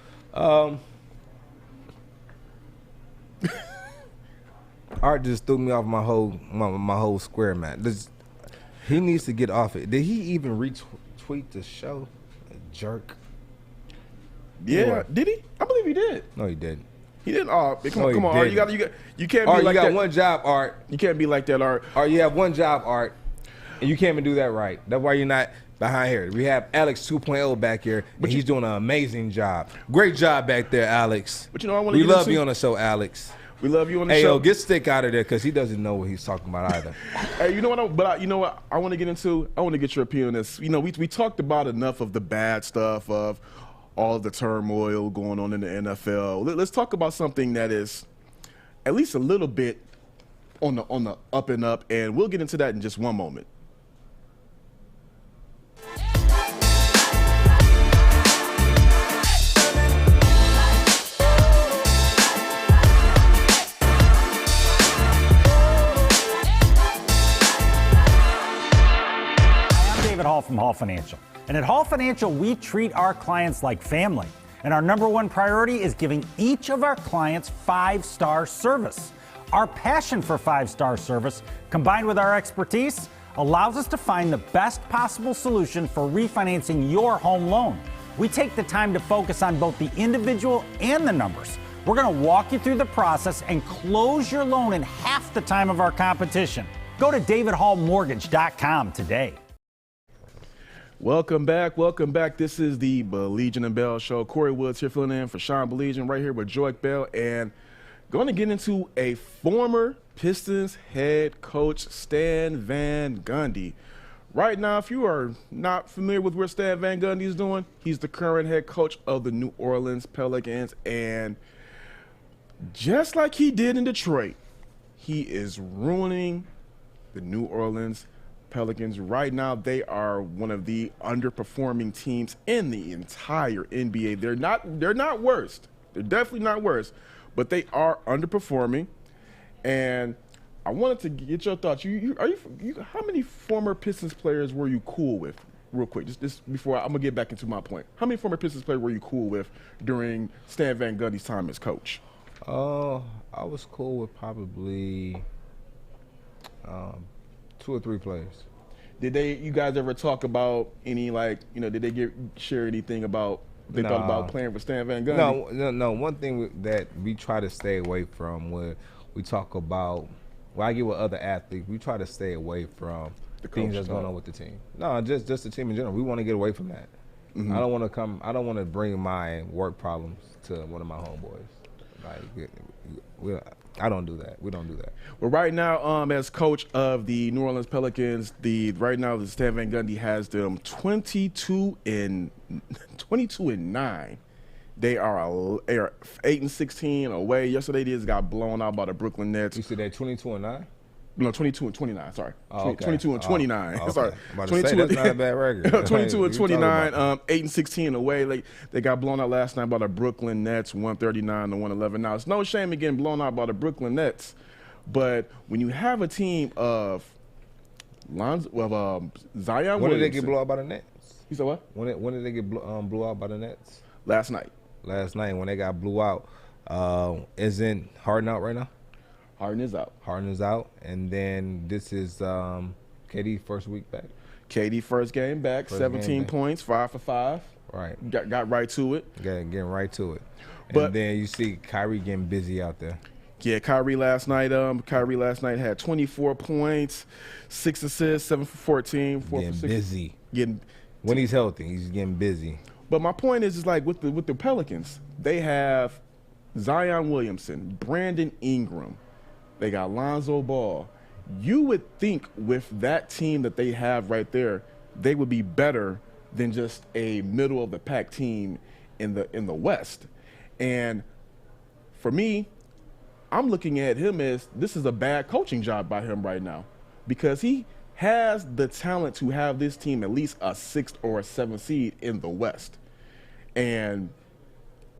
Art just threw me off my whole square, man. He needs to get off it. Did he even retweet the show? A jerk. Yeah, did he? I believe he did. No, he didn't. He didn't. Oh, come on, Art. You can't be Art, like that. You got one job, Art. You can't be like that, Art. Art, you have one job, Art, and you can't even do that right. That's why you're not behind here. We have Alex 2.0 back here, but he's doing an amazing job. Great job back there, Alex. But I want to. We love you on the show, Alex. We love you on the show. Hey, yo, get Stick out of there because he doesn't know what he's talking about either. Hey, you know what? You know what? I want to get into. I want to get your opinion on this. You know, we talked about enough of the bad stuff of all of the turmoil going on in the NFL. Let's talk about something that is at least a little bit on the up and up, and we'll get into that in just one moment. Hall from Hall Financial. And at Hall Financial, we treat our clients like family. And our number one priority is giving each of our clients 5-star service. Our passion for 5-star service, combined with our expertise, allows us to find the best possible solution for refinancing your home loan. We take the time to focus on both the individual and the numbers. We're going to walk you through the process and close your loan in half the time of our competition. Go to davidhallmortgage.com today. Welcome back. This is the Baligian and Bell Show. Kory Woods here filling in for Sean Baligian right here with Joique Bell, and going to get into a former Pistons head coach, Stan Van Gundy. Right now, if you are not familiar with what Stan Van Gundy is doing, he's the current head coach of the New Orleans Pelicans, and just like he did in Detroit, he is ruining the New Orleans Pelicans. Right now, they are one of the underperforming teams in the entire NBA. They're not worst. They're definitely not worst, but they are underperforming. And I wanted to get your thoughts. How many former Pistons players were you cool with? Real quick, just before I'm gonna get back into my point. How many former Pistons players were you cool with during Stan Van Gundy's time as coach? I was cool with probably 2 or 3 players. Did you guys ever talk about any, like, did they share anything about they thought about playing for Stan Van Gundy? No. One thing that we try to stay away from when we talk about, I get with other athletes, we try to stay away from the things that's going on with the team. No, just the team in general. We want to get away from that. Mm-hmm. I don't want to bring my work problems to one of my homeboys. Like, I don't do that. We don't do that. Well, right now, as coach of the New Orleans Pelicans, right now the Stan Van Gundy has them 22-9. They are 8-16 away. Yesterday, they just got blown out by the Brooklyn Nets. You said they're 22-9? No, 22-29. Sorry, oh, okay. 22-29. Okay. Sorry, I'm about to say, that's not a bad record. 22-29. 8-16 away. They got blown out last night by the Brooklyn Nets, 139-111. Now it's no shame in getting blown out by the Brooklyn Nets, but when you have a team of Zion Williamson. When did they get blown out by the Nets? You said what? When did they get blew out by the Nets? Last night. Last night when they got blew out. Isn't Harden out right now? Harden is out. Harden is out, and then this is KD first week back. KD first game back, 17 points, 5 for 5. Right. Got right to it. Getting right to it. But and then you see Kyrie getting busy out there. Yeah, Kyrie last night had 24 points, 6 assists, 7 for 14, 4 getting for 6. Busy. When he's healthy, he's getting busy. But my point is like with the Pelicans, they have Zion Williamson, Brandon Ingram. They got Lonzo Ball. You would think with that team that they have right there, they would be better than just a middle of the pack team in the West. And for me, I'm looking at him as this is a bad coaching job by him right now, because he has the talent to have this team at least a 6th or a 7th seed in the West. And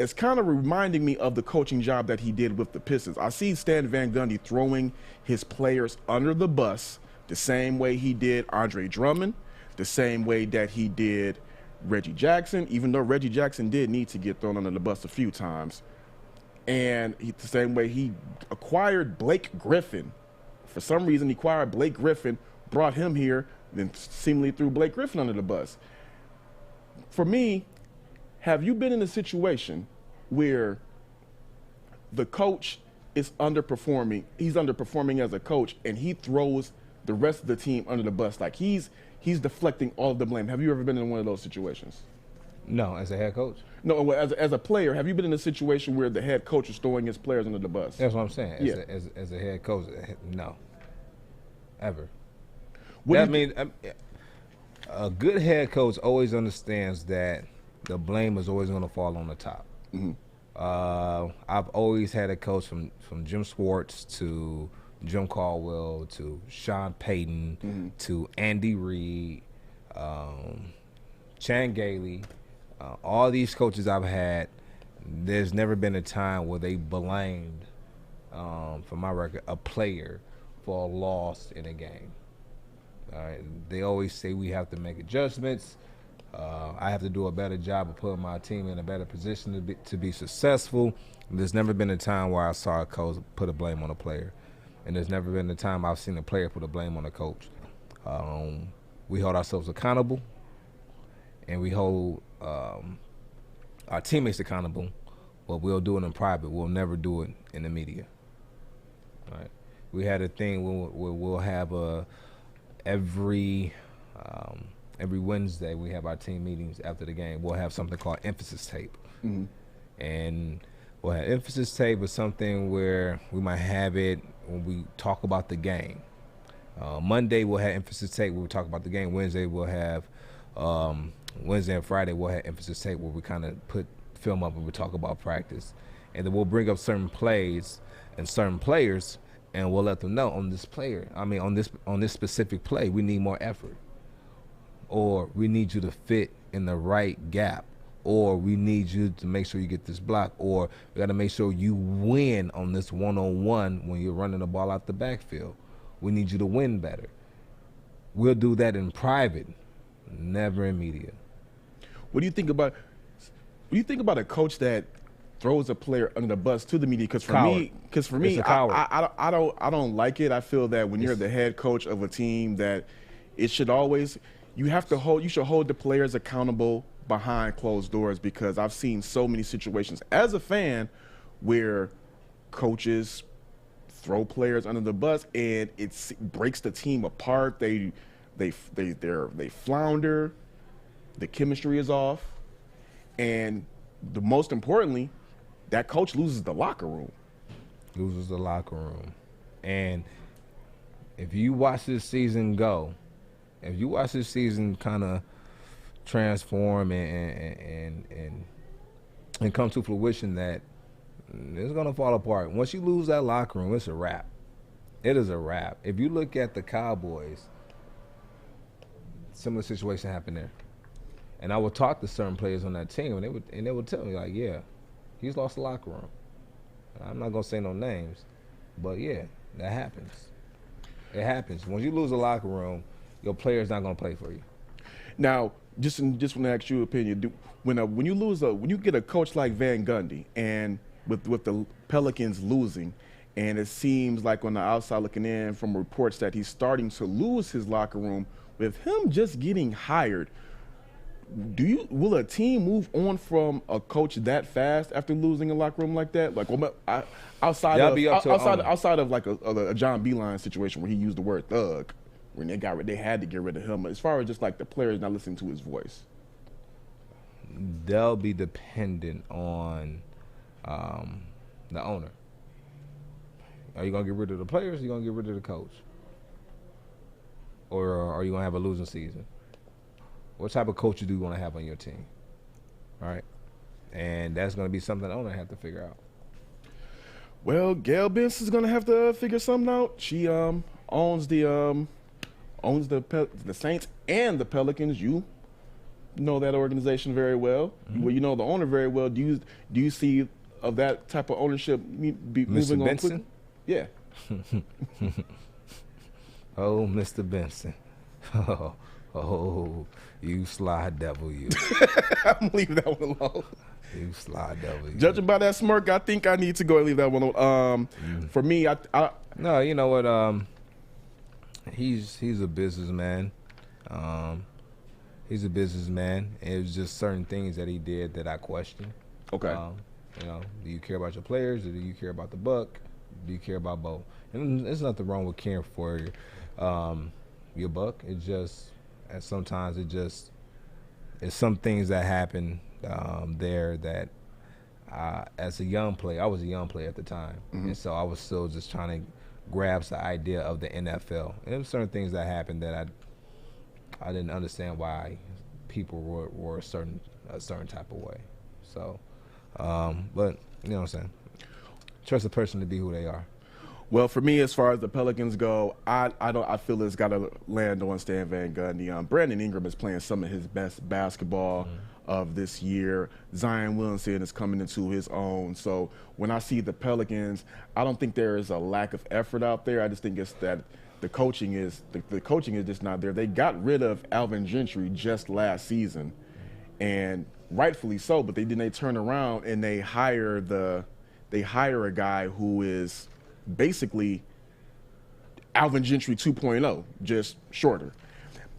it's kind of reminding me of the coaching job that he did with the Pistons. I see Stan Van Gundy throwing his players under the bus the same way he did Andre Drummond, the same way that he did Reggie Jackson, even though Reggie Jackson did need to get thrown under the bus a few times. And the same way he acquired Blake Griffin. For some reason, he acquired Blake Griffin, brought him here, then seemingly threw Blake Griffin under the bus. For me, have you been in a situation where the coach is underperforming, he's underperforming as a coach, and he throws the rest of the team under the bus, like he's deflecting all of the blame? Have you ever been in one of those situations? No, as a head coach? No, as a player, have you been in a situation where the head coach is throwing his players under the bus? That's what I'm saying. Yeah. As a head coach, no. Ever. A good head coach always understands that the blame is always going to fall on the top. Mm-hmm. I've always had a coach from Jim Schwartz to Jim Caldwell to Sean Payton to Andy Reid, Chan Gailey, all these coaches I've had, there's never been a time where they blamed, for my record, a player for a loss in a game. All right. They always say we have to make adjustments. I have to do a better job of putting my team in a better position to be successful. There's never been a time where I saw a coach put a blame on a player. And there's never been a time I've seen a player put a blame on a coach. We hold ourselves accountable, and we hold our teammates accountable, but we'll do it in private. We'll never do it in the media. All right. We had a thing where we'll have every Wednesday we have our team meetings after the game. We'll have something called emphasis tape. Mm-hmm. And we'll have emphasis tape is something where we might have it when we talk about the game. Monday we'll have emphasis tape where we talk about the game. Wednesday we'll have Wednesday and Friday we'll have emphasis tape where we kind of put film up and we talk about practice. And then we'll bring up certain plays and certain players, and we'll let them know on this specific play, we need more effort, or we need you to fit in the right gap, or we need you to make sure you get this block, or we got to make sure you win on this one-on-one when you're running the ball out the backfield. We need you to win better. We'll do that in private, never in media. What do you think about a coach that throws a player under the bus to the media? Because for me, I don't like it. I feel that when you're the head coach of a team, that it should always you should hold the players accountable behind closed doors, because I've seen so many situations as a fan where coaches throw players under the bus and it breaks the team apart. They flounder. The chemistry is off, and the most importantly, that coach loses the locker room. Loses the locker room. And if you watch this season kind of transform and come to fruition, that it's going to fall apart. Once you lose that locker room, it's a wrap. It is a wrap. If you look at the Cowboys, similar situation happened there. And I would talk to certain players on that team, and they would tell me, like, yeah, he's lost the locker room. I'm not going to say no names, but yeah, that happens. It happens. Once you lose the locker room, your player's not going to play for you. Now, just want to ask your opinion. When you get a coach like Van Gundy, and with the Pelicans losing, and it seems like on the outside looking in from reports that he's starting to lose his locker room, with him just getting hired, will a team move on from a coach that fast after losing a locker room like that? Like, outside of like a John Beeline situation where he used the word thug, when they had to get rid of him. As far as just like the players not listening to his voice, they'll be dependent on the owner. Are you gonna get rid of the players? Or are you gonna get rid of the coach? Or are you gonna have a losing season? What type of coach do you want to have on your team? All right. And that's going to be something the owner have to figure out. Well, Gail Benson's going to have to figure something out. She owns the owns the Saints and the Pelicans. You know that organization very well. Well, you know the owner very well. Do you see of that type of ownership be moving on quickly? Yeah. Oh, Mr. Benson. Oh, you sly devil, you. I'm leaving that one alone. You sly devil, you. Judging by that smirk, I think I need to go and leave that one alone. For me, No, you know what? He's a businessman. He's a businessman. It was just certain things that he did that I questioned. Okay. You know, do you care about your players or do you care about the buck? Do you care about both? And there's nothing wrong with caring for your buck. It just, and sometimes it's some things that happen there that as a young player, I was a young player at the time, and so I was still just trying to grasp the idea of the NFL. And there were certain things that happened that I didn't understand why people were a certain type of way. So, but you know what I'm saying. Trust a person to be who they are. Well, for me, as far as the Pelicans go, I feel it's got to land on Stan Van Gundy. Brandon Ingram is playing some of his best basketball of this year. Zion Williamson is coming into his own. So when I see the Pelicans, I don't think there is a lack of effort out there. I just think it's that the coaching is just not there. They got rid of Alvin Gentry just last season, and rightfully so. But they turn around and they hire a guy who is basically Alvin Gentry 2.0, just shorter.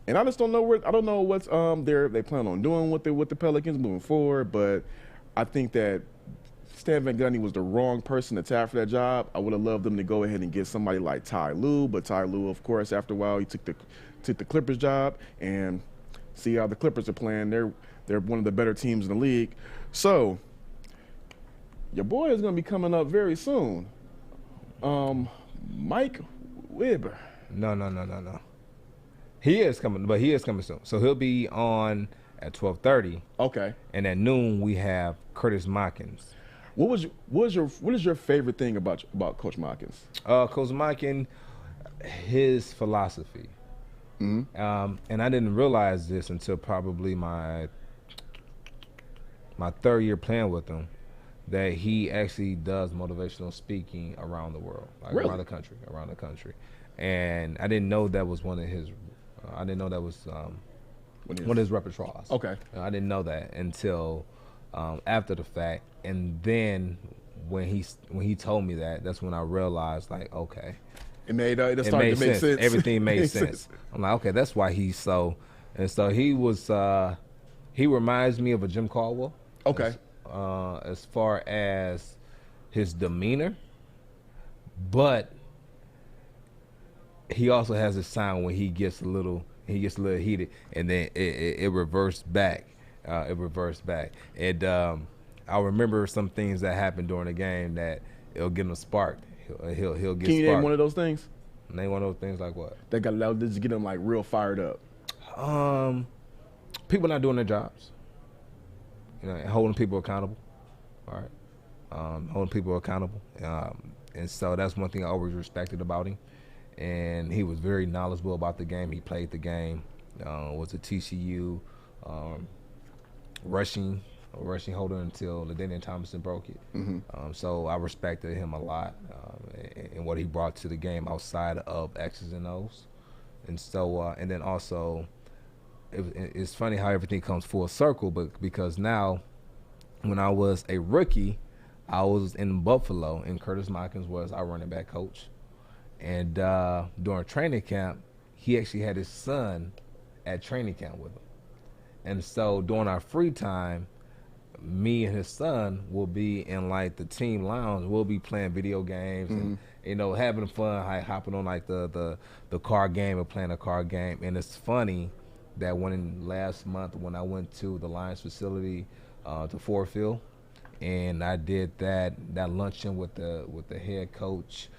And I just don't know what's they plan on doing with the Pelicans moving forward. But I think that Stan Van Gundy was the wrong person to tap for that job. I would have loved them to go ahead and get somebody like Ty Lue, but Ty Lue, of course, after a while, he took the Clippers job, and see how the Clippers are playing. They're one of the better teams in the league. So your boy is going to be coming up very soon. Mike Weber. No. He is coming soon. So he'll be on at 12:30. Okay. And at noon we have Curtis Markins. What is your favorite thing about Coach Markins? Coach Markins, his philosophy. And I didn't realize this until probably my third year playing with him, that he actually does motivational speaking around the world, like really? around the country. And I didn't know that was one of his. I didn't know that was one of his repertoires. Okay. I didn't know that until after the fact, and then when he told me that, that's when I realized, like, okay, it made sense. Everything made sense. I'm like, okay, that's why he's so. And so he was. He reminds me of a Jim Caldwell. Okay. As far as his demeanor, but he also has a sound when he gets a little heated, and then it reversed back. And I remember some things that happened during the game that it'll get him sparked. He'll get sparked. Can you name one of those things? Name one of those things like what? That just get him like real fired up. People not doing their jobs. You know, holding people accountable. All right. Holding people accountable. And so that's one thing I always respected about him. And he was very knowledgeable about the game. He played the game. Was a TCU rushing holder until LaDainian Thompson broke it. So I respected him a lot and what he brought to the game outside of X's and O's. And so, and then also, it's funny how everything comes full circle, but because now, when I was a rookie, I was in Buffalo, and Curtis Markins was our running back coach. And during training camp, he actually had his son at training camp with him. And so during our free time, me and his son will be in like the team lounge. We'll be playing video games and, you know, having fun, like hopping on like the card game or playing a card game. And it's funny that last month when I went to the Lions facility to Ford Field, and I did that luncheon with the head coach,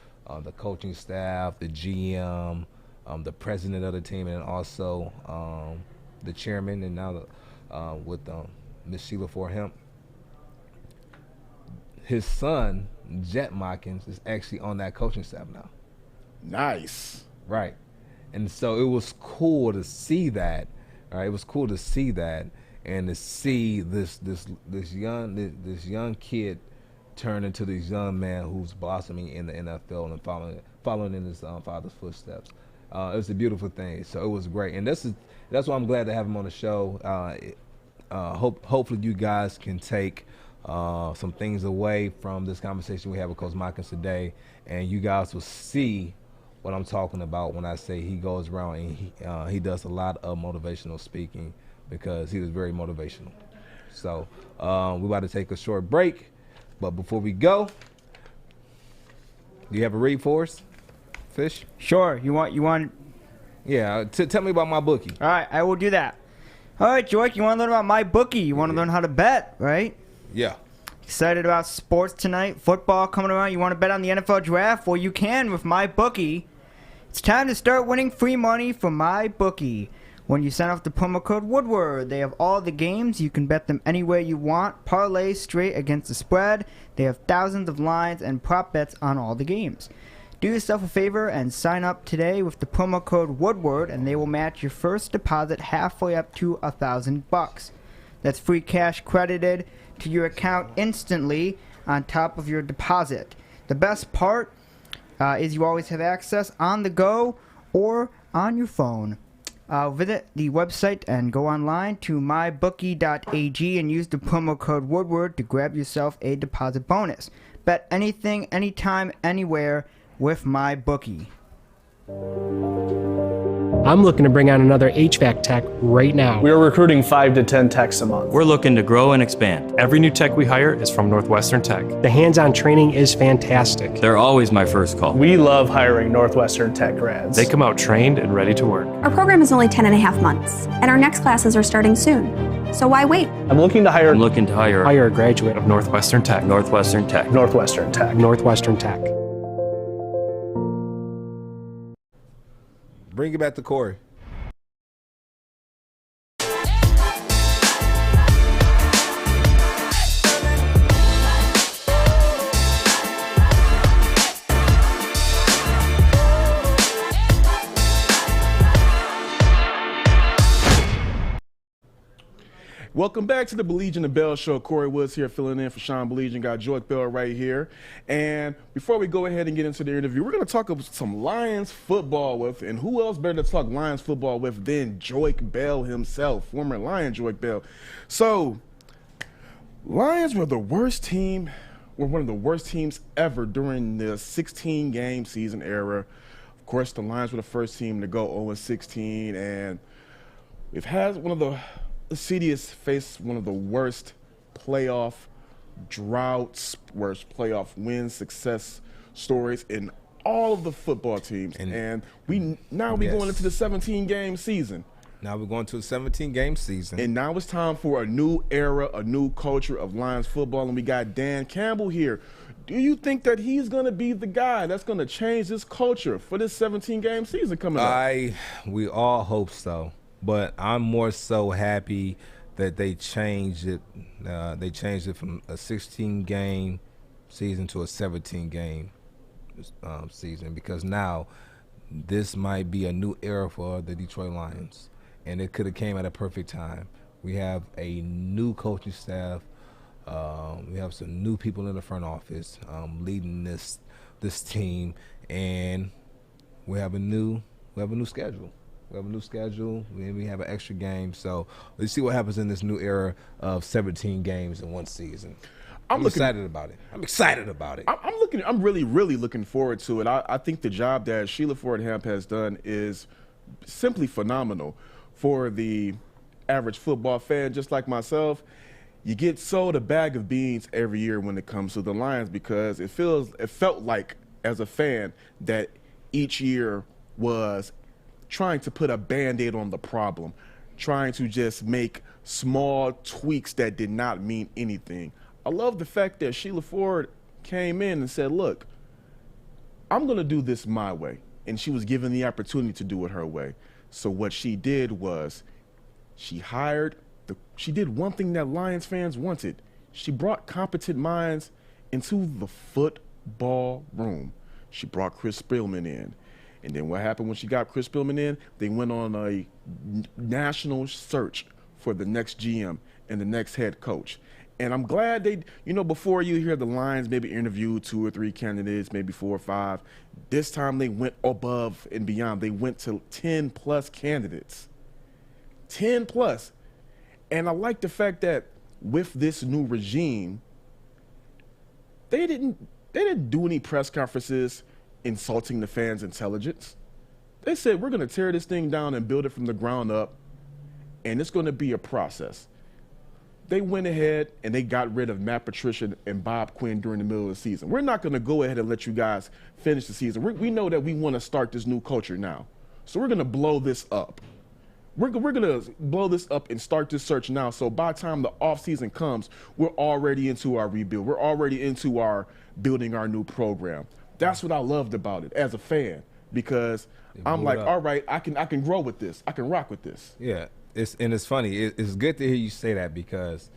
the coaching staff, the GM, the president of the team, and also the chairman, and now with Miss Sheila Hemp. His son, Jet Markins, is actually on that coaching staff now. Nice. Right. And so it was cool to see that. All right, it was cool to see that, and to see this young kid turn into this young man who's blossoming in the NFL and following in his father's footsteps. It was a beautiful thing. So it was great, and that's why I'm glad to have him on the show. Hopefully you guys can take some things away from this conversation we have with Coach Markins today, and you guys will see what I'm talking about when I say he goes around and he does a lot of motivational speaking, because he was very motivational. So we're about to take a short break, but before we go, do you have a read for us, Fish? Sure. You want? Yeah. Tell me about my bookie. All right, I will do that. All right, Joique, you want to learn about my bookie? You want to learn how to bet, right? Yeah. Excited about sports tonight? Football coming around. You want to bet on the NFL draft? Well, you can with my bookie. It's time to start winning free money from my bookie. When you sign off the promo code Woodward, they have all the games. You can bet them anywhere you want. Parlay straight against the spread. They have thousands of lines and prop bets on all the games. Do yourself a favor and sign up today with the promo code Woodward, and they will match your first deposit halfway up to $1,000. That's free cash credited to your account instantly on top of your deposit. The best part is you always have access on the go or on your phone. Visit the website and go online to mybookie.ag and use the promo code Woodward to grab yourself a deposit bonus. Bet anything, anytime, anywhere with my bookie. I'm looking to bring on another HVAC tech right now. We are recruiting 5 to 10 techs a month. We're looking to grow and expand. Every new tech we hire is from Northwestern Tech. The hands-on training is fantastic. They're always my first call. We love hiring Northwestern Tech grads. They come out trained and ready to work. Our program is only 10.5 months, and our next classes are starting soon. So why wait? I'm looking to hire a graduate of Northwestern Tech. Northwestern Tech. Northwestern Tech. Northwestern Tech. Bring it back to Kory. Welcome back to the Baligian and Bell Show. Kory Woods here filling in for Sean Baligian. Got Joique Bell right here. And before we go ahead and get into the interview, we're going to talk about some Lions football with, and who else better to talk Lions football with than Joique Bell himself, former Lion Joique Bell. So, Lions were one of the worst teams ever during the 16-game season era. Of course, the Lions were the first team to go 0-16, and we've had the city has faced one of the worst playoff droughts, worst playoff win success stories in all of the football teams. And we going into the 17-game season. Now we're going to a 17-game season. And now it's time for a new era, a new culture of Lions football. And we got Dan Campbell here. Do you think that he's going to be the guy that's going to change this culture for this 17-game season coming up? We all hope so. But I'm more so happy that they changed it. They changed it from a 16-game season to a 17-game season, because now this might be a new era for the Detroit Lions, and it could have came at a perfect time. We have a new coaching staff. We have some new people in the front office leading this team, and we have a new schedule. We have a new schedule, and we have an extra game. So let's see what happens in this new era of 17 games in one season. I'm excited about it. I'm really, really looking forward to it. I think the job that Sheila Ford Hamp has done is simply phenomenal for the average football fan, just like myself. You get sold a bag of beans every year when it comes to the Lions, because it felt like, as a fan, that each year was trying to put a Band-Aid on the problem, trying to just make small tweaks that did not mean anything. I love the fact that Sheila Ford came in and said, look, I'm going to do this my way. And she was given the opportunity to do it her way. So what she did was she did one thing that Lions fans wanted. She brought competent minds into the football room. She brought Chris Spielman in. And then what happened when she got Chris Spielman in? They went on a national search for the next GM and the next head coach. And I'm glad they, before you hear the Lions maybe interview 2 or 3 candidates, maybe 4 or 5, this time they went above and beyond. They went to 10+ candidates. 10+. And I like the fact that with this new regime, they didn't do any press conferences insulting the fans' intelligence. They said, we're going to tear this thing down and build it from the ground up, and it's going to be a process. They went ahead and they got rid of Matt Patricia and Bob Quinn during the middle of the season. We're not going to go ahead and let you guys finish the season. We know that we want to start this new culture now. So we're going to blow this up. We're going to blow this up and start this search now. So by the time the offseason comes, we're already into our rebuild. We're already into our building our new program. That's what I loved about it as a fan, because I'm like, all right, I can grow with this. I can rock with this. Yeah. It's funny. It's good to hear you say that, because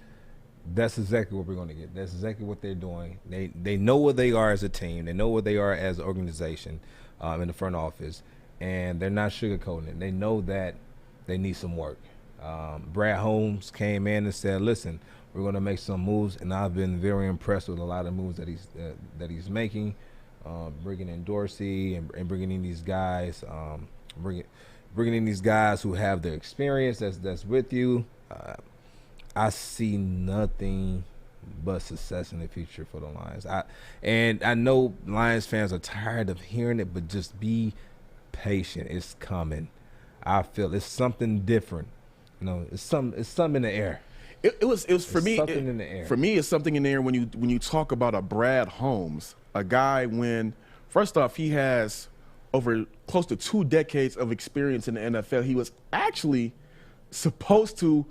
that's exactly what we're going to get. That's exactly what they're doing. They know where they are as a team. They know where they are as an organization in the front office, and they're not sugarcoating it. They know that they need some work. Brad Holmes came in and said, listen, we're going to make some moves, and I've been very impressed with a lot of moves that he's making, bringing in Dorsey and bringing in these guys, bringing in these guys who have their experience that's with you. I see nothing but success in the future for the Lions. I know Lions fans are tired of hearing it, but just be patient. It's coming. I feel it's something different. It's something in the air. It was for me. Something in the air. For me, it's something in the air when you talk about a Brad Holmes, a guy first off, he has over close to 2 decades of experience in the NFL. He was actually supposed to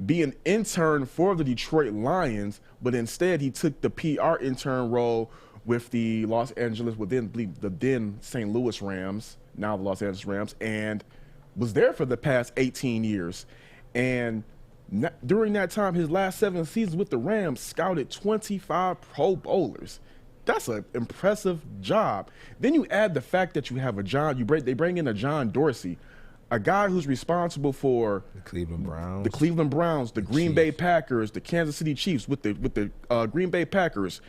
be an intern for the Detroit Lions, but instead he took the PR intern role with the Los Angeles, the then St. Louis Rams, now the Los Angeles Rams, and was there for the past 18 years. And during that time, his last 7 seasons with the Rams, scouted 25 Pro Bowlers. That's an impressive job. Then you add the fact that you have they bring in a John Dorsey, a guy who's responsible for the Cleveland Browns, the Green Bay Packers, the Kansas City Chiefs with the Green Bay Packers,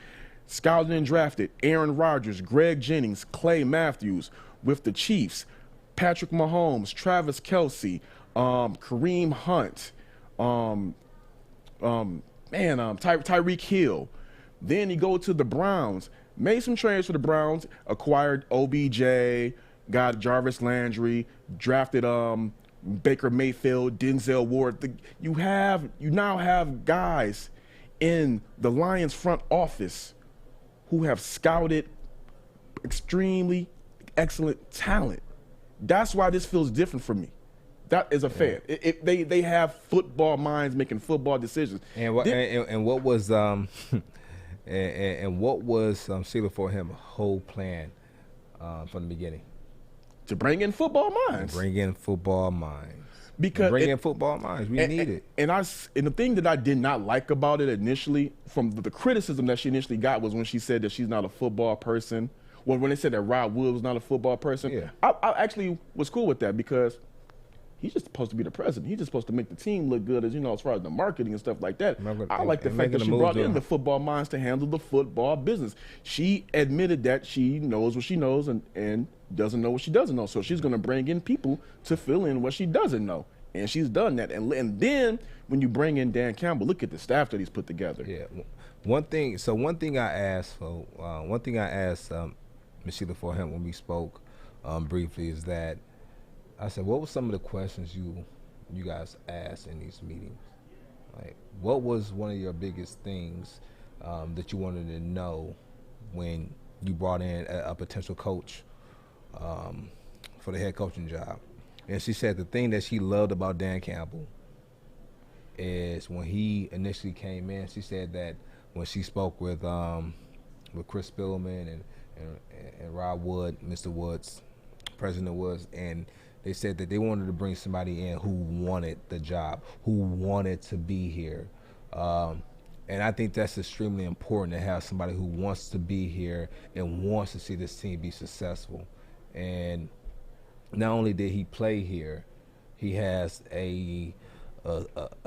scouted and drafted Aaron Rodgers, Greg Jennings, Clay Matthews with the Chiefs, Patrick Mahomes, Travis Kelce, Kareem Hunt, Tyreek Hill. Then you go to the Browns, made some trades for the Browns, acquired OBJ, got Jarvis Landry, drafted Baker Mayfield, Denzel Ward. You now have guys in the Lions front office who have scouted extremely excellent talent. That's why this feels different for me. That is a fan. They have football minds making football decisions. And what was and what was Sheila for him whole plan from the beginning? To bring in football minds. We need it. And the thing that I did not like about it initially, from the criticism that she initially got, was when she said that she's not a football person. Well, when they said that Rod Wood was not a football person, yeah. I actually was cool with that, because he's just supposed to be the president. He's just supposed to make the team look good, as far as the marketing and stuff like that. I like the fact that she brought in the football minds to handle the football business. She admitted that she knows what she knows and doesn't know what she doesn't know. So she's going to bring in people to fill in what she doesn't know. And she's done that. And then when you bring in Dan Campbell, look at the staff that he's put together. Yeah. One thing I asked Ms. Sheila for him when we spoke briefly is that I said, what were some of the questions you guys asked in these meetings? Like, what was one of your biggest things that you wanted to know when you brought in a potential coach for the head coaching job? And she said the thing that she loved about Dan Campbell is when he initially came in, she said that when she spoke with Chris Spielman and Rod Wood, Mr. Woods, President Woods, and they said that they wanted to bring somebody in who wanted the job, who wanted to be here. And I think that's extremely important, to have somebody who wants to be here and wants to see this team be successful. And not only did he play here, he has a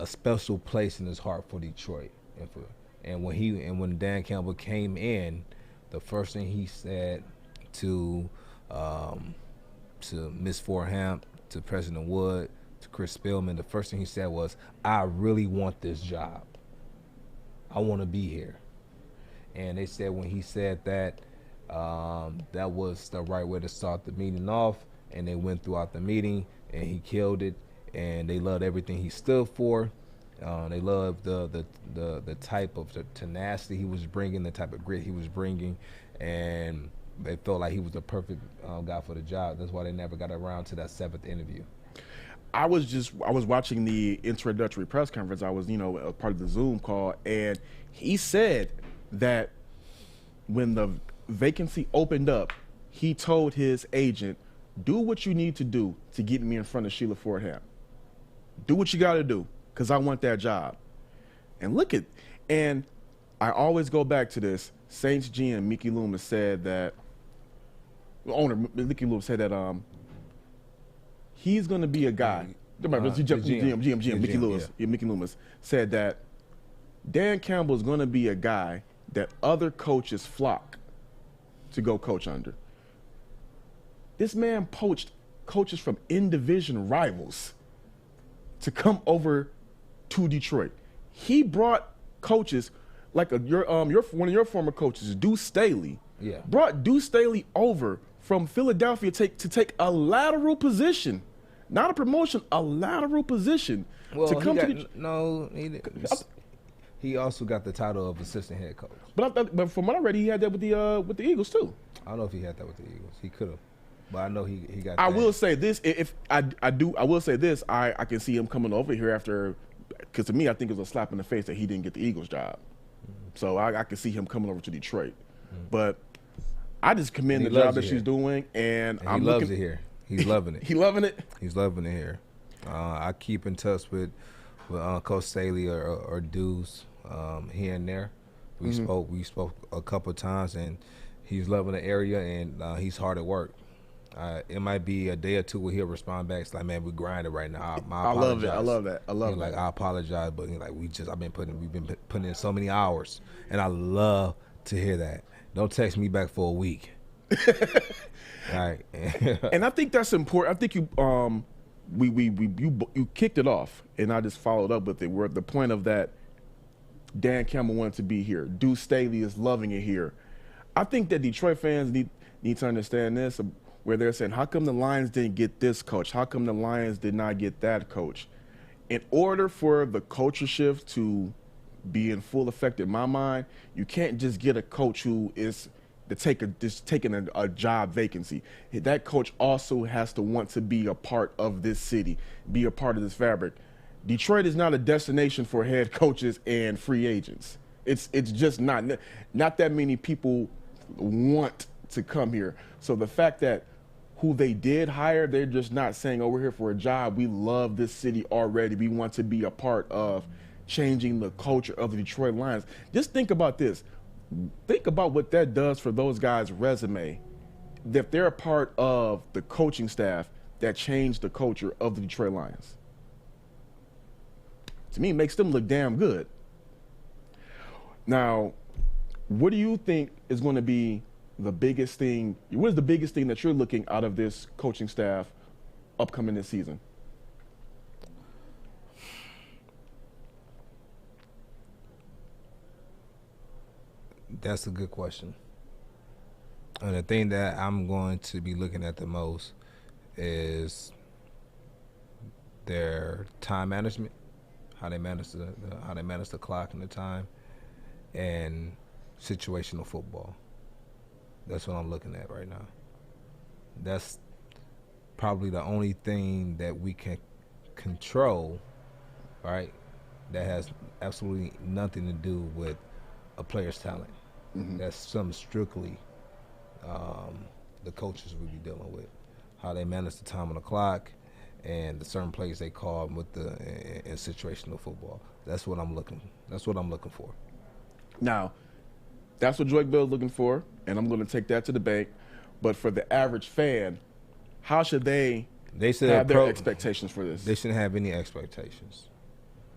special place in his heart for Detroit. And when Dan Campbell came in, the first thing he said to Ms. Forham, to President Wood, to Chris Spielman, the first thing he said was, "I really want this job. I want to be here." And they said when he said that, that was the right way to start the meeting off. And they went throughout the meeting, and he killed it. And they loved everything he stood for. They loved the type of tenacity he was bringing, the type of grit he was bringing, and they felt like he was the perfect guy for the job. That's why they never got around to that 7th interview. I was watching the introductory press conference. I was, a part of the Zoom call, and he said that when the vacancy opened up, he told his agent, "Do what you need to do to get me in front of Sheila Fordham. Do what you got to do, because I want that job." And I always go back to this. Saints GM Mickey Loomis said that, owner Mickey Loomis said that he's going to be a guy. GM Mickey Loomis. Yeah, Mickey Loomis said that Dan Campbell is going to be a guy that other coaches flock to go coach under. This man poached coaches from in-division rivals to come over to Detroit. He brought coaches like one of your former coaches, Deuce Staley. Yeah. Brought Deuce Staley over from Philadelphia to take a lateral position, not a promotion, a lateral position to come to Detroit. He also got the title of assistant head coach. But from what I read, he had that with the Eagles too. I don't know if he had that with the Eagles. He could have. But I know he got. I will say this: I will say this: I can see him coming over here after, because to me, I think it was a slap in the face that he didn't get the Eagles job. So I can see him coming over to Detroit. But I just commend the job that she's doing, and he loves it here. He's loving it. He loving it. He's loving it here. I keep in touch with Coach Staley or Deuce here and there. We spoke a couple of times, and he's loving the area, and he's hard at work. It might be a day or two where he'll respond back. It's like, "Man, we grinding right now. I love it. I love that. I love it. Like, I apologize, but like we've been putting in so many hours, and I love to hear that. Don't text me back for a week." Right. And I think that's important. I think you kicked it off, and I just followed up with it. Where the point of that, Dan Campbell wanted to be here. Deuce Staley is loving it here. I think that Detroit fans need to understand this, where they're saying, "How come the Lions didn't get this coach? How come the Lions did not get that coach?" In order for the culture shift to be in full effect, in my mind, you can't just get a coach who is taking a job vacancy. That coach also has to want to be a part of this city, be a part of this fabric. Detroit is not a destination for head coaches and free agents. It's just not that many people want to come here. So the fact that who they did hire, they're just not saying, "Oh, we're here for a job. We love this city already. We want to be a part of changing the culture of the Detroit Lions." Just think about this. Think about what that does for those guys' resume. If they're a part of the coaching staff that changed the culture of the Detroit Lions. To me, it makes them look damn good. Now, what do you think is going to be the biggest thing? What is the biggest thing that you're looking out of this coaching staff upcoming this season? That's a good question. And the thing that I'm going to be looking at the most is their time management, how they manage the clock and the time, and situational football. That's what I'm looking at right now. That's probably the only thing that we can control, right? That has absolutely nothing to do with a player's talent. Mm-hmm. That's something strictly the coaches will be dealing with, how they manage the time on the clock and the certain plays they call with in situational football. That's what I'm looking for. Now, that's what Joique Bell is looking for, and I'm going to take that to the bank. But for the average fan, how should they should have their expectations for this? They shouldn't have any expectations.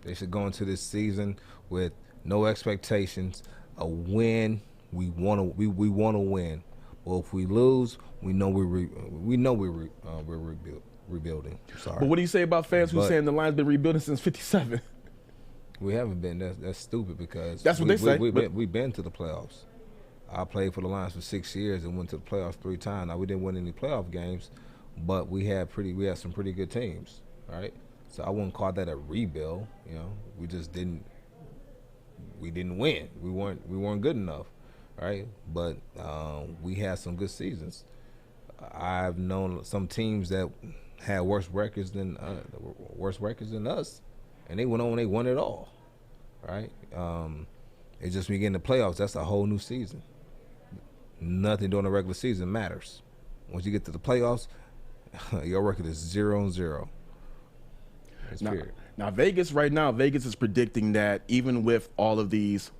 They should go into this season with no expectations. A win, we want to win. Well, if we lose, we know we're rebuilding. Sorry. But what do you say about fans who saying the Lions been rebuilding since '57? We haven't been. That's stupid because that's what they say. We've been to the playoffs. I played for the Lions for 6 years and went to the playoffs 3 times. Now we didn't win any playoff games, but we had some pretty good teams. All right, so I wouldn't call that a rebuild. You know, we just didn't win. We weren't good enough. All right, but we had some good seasons. I've known some teams that had worse records than us, and they went on. They won it all. Right? It's just when you get in the playoffs, that's a whole new season. Nothing during the regular season matters. Once you get to the playoffs, your record is 0-0. Now Vegas right now, Vegas is predicting that even with all of these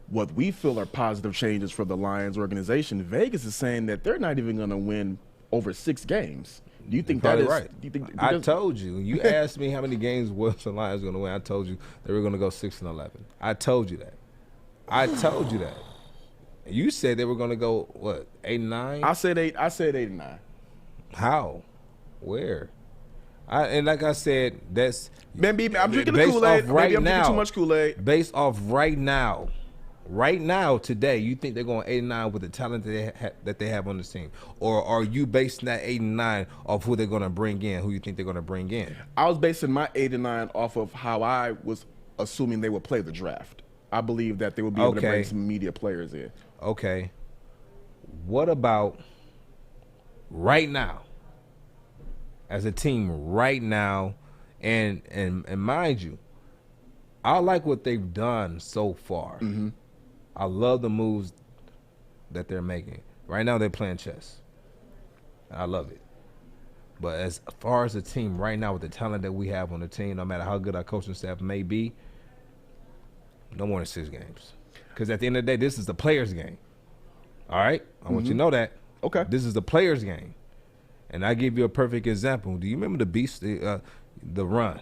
what we feel are positive changes for the Lions organization, Vegas is saying that they're not even going to win over 6 games. Do you think that is right? I told you. You asked me how many games was the Lions going to win. I told you they were going to go 6-11. I told you that. You said they were going to go what, 8-9? I said 8-9. How? Where? And like I said, that's maybe I'm drinking the Kool-Aid. Maybe I'm drinking too much Kool-Aid. Based off right now, today, you think they're going 8-9 with the talent that they have on the team, or are you basing that 8-9 off who they're going to bring in? Who you think they're going to bring in? I was basing my 8-9 off of how I was assuming they would play the draft. I believe that they would be able to bring some media players in. Okay. What about right now? As a team right now, and mind you, I like what they've done so far. Mm-hmm. I love the moves that they're making. Right now they're playing chess. I love it. But as far as the team right now with the talent that we have on the team, no matter how good our coaching staff may be, no more than 6 games. Because at the end of the day, this is the players' game. All right? I want you to know that. Okay. This is the players' game. And I give you a perfect example. Do you remember the Beast, the run?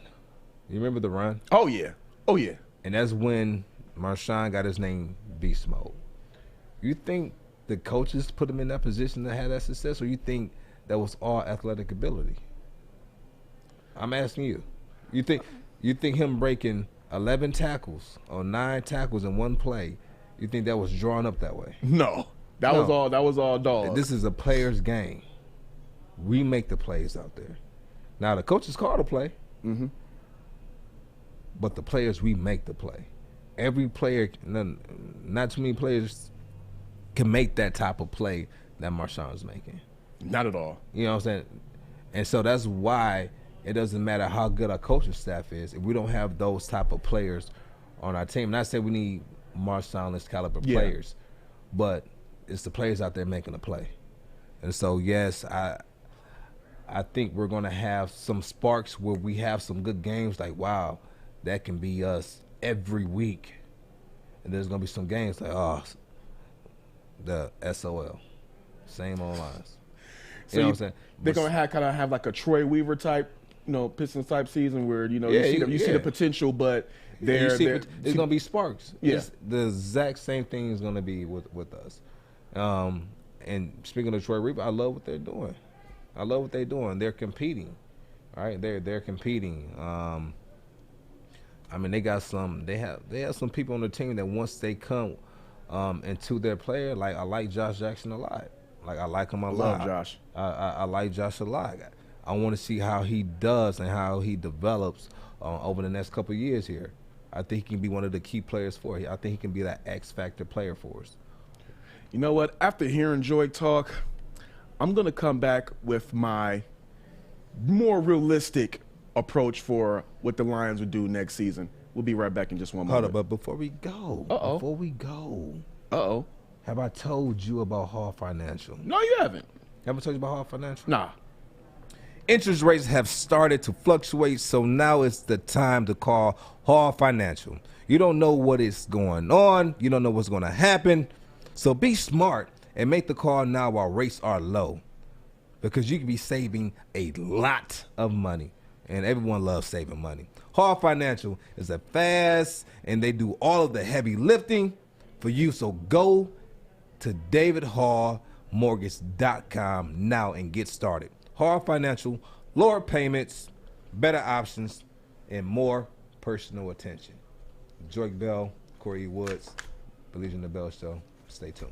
You remember the run? Oh, yeah. Oh, yeah. And that's when Marshawn got his name Beast Mode. You think the coaches put him in that position to have that success, or you think that was all athletic ability? I'm asking you. You think him breaking 11 tackles or 9 tackles in one play, you think that was drawn up that way? No. That was all dog. This is a player's game. We make the plays out there. Now the coaches call the play. Mm-hmm. But the players, we make the play. Every player, not too many players can make that type of play that Marshawn's making. Not at all. You know what I'm saying? And so that's why it doesn't matter how good our coaching staff is. If we don't have those type of players on our team, not saying we need Marshawn-less caliber players, but it's the players out there making the play. And so, yes, I think we're going to have some sparks where we have some good games like, wow, that can be us every week. And there's going to be some games like, oh, the SOL, same old lines. So you know what I'm saying? They're going to kind of have like a Troy Weaver type, Pistons type season where, you see the potential, but there's going to be sparks. Yeah. The exact same thing is going to be with us. And speaking of Troy Weaver, I love what they're doing. They're competing, all right? They're competing. I mean, they have some people on the team that once they come into their player, like I like Josh Jackson a lot. Like I like him a lot. Love Josh. I like Josh a lot. I want to see how he does and how he develops over the next couple of years here. I think he can be one of the key players for it. I think he can be that X factor player for us. You know what? After hearing Joique talk, I'm going to come back with my more realistic approach for what the Lions would do next season. We'll be right back in just one moment. Hold up, but before we go, have I told you about Hall Financial? No, you haven't. Haven't told you about Hall Financial? Nah. Interest rates have started to fluctuate, so now it's the time to call Hall Financial. You don't know what is going on. You don't know what's going to happen. So be smart and make the call now while rates are low. because you can be saving a lot of money, and everyone loves saving money. Hall Financial is a fast, and they do all of the heavy lifting for you. So go to davidhallmortgage.com now and get started. Hall Financial, lower payments, better options, and more personal attention. Joique Bell, Kory Woods, Baligian the Bell Show. Stay tuned.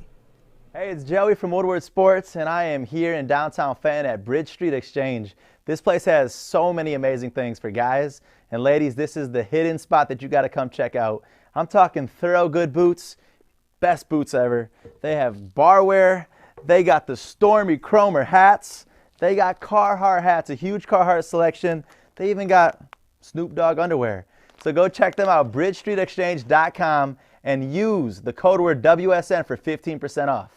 Hey, it's Joey from Woodward Sports, and I am here in downtown Fayette at Bridge Street Exchange. This place has so many amazing things for guys. And ladies, this is the hidden spot that you got to come check out. I'm talking thorough good boots, best boots ever. They have barware. They got the Stormy Cromer hats. They got Carhartt hats, a huge Carhartt selection. They even got Snoop Dogg underwear. So go check them out, bridgestreetexchange.com, and use the code word WSN for 15% off.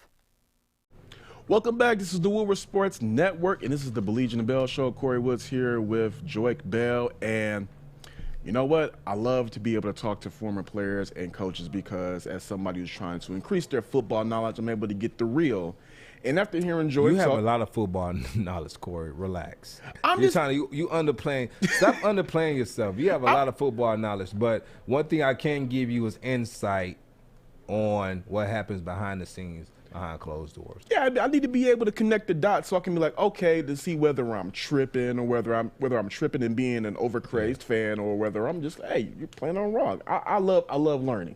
Welcome back. This is the Woodward Sports Network, and this is the Baligian and Bell Show. Kory Woods here with Joique Bell, and you know what? I love to be able to talk to former players and coaches because as somebody who's trying to increase their football knowledge, I'm able to get the real. And after hearing Joique you have talk, a lot of football knowledge, Kory. Relax. You underplaying. Stop underplaying yourself. You have a lot of football knowledge, but one thing I can give you is insight on what happens behind the scenes, behind closed doors. Yeah, I need to be able to connect the dots so I can be like, okay, to see whether I'm tripping or whether I'm tripping and being an overcrazed fan or whether I'm just, hey, you're playing on wrong. I love learning.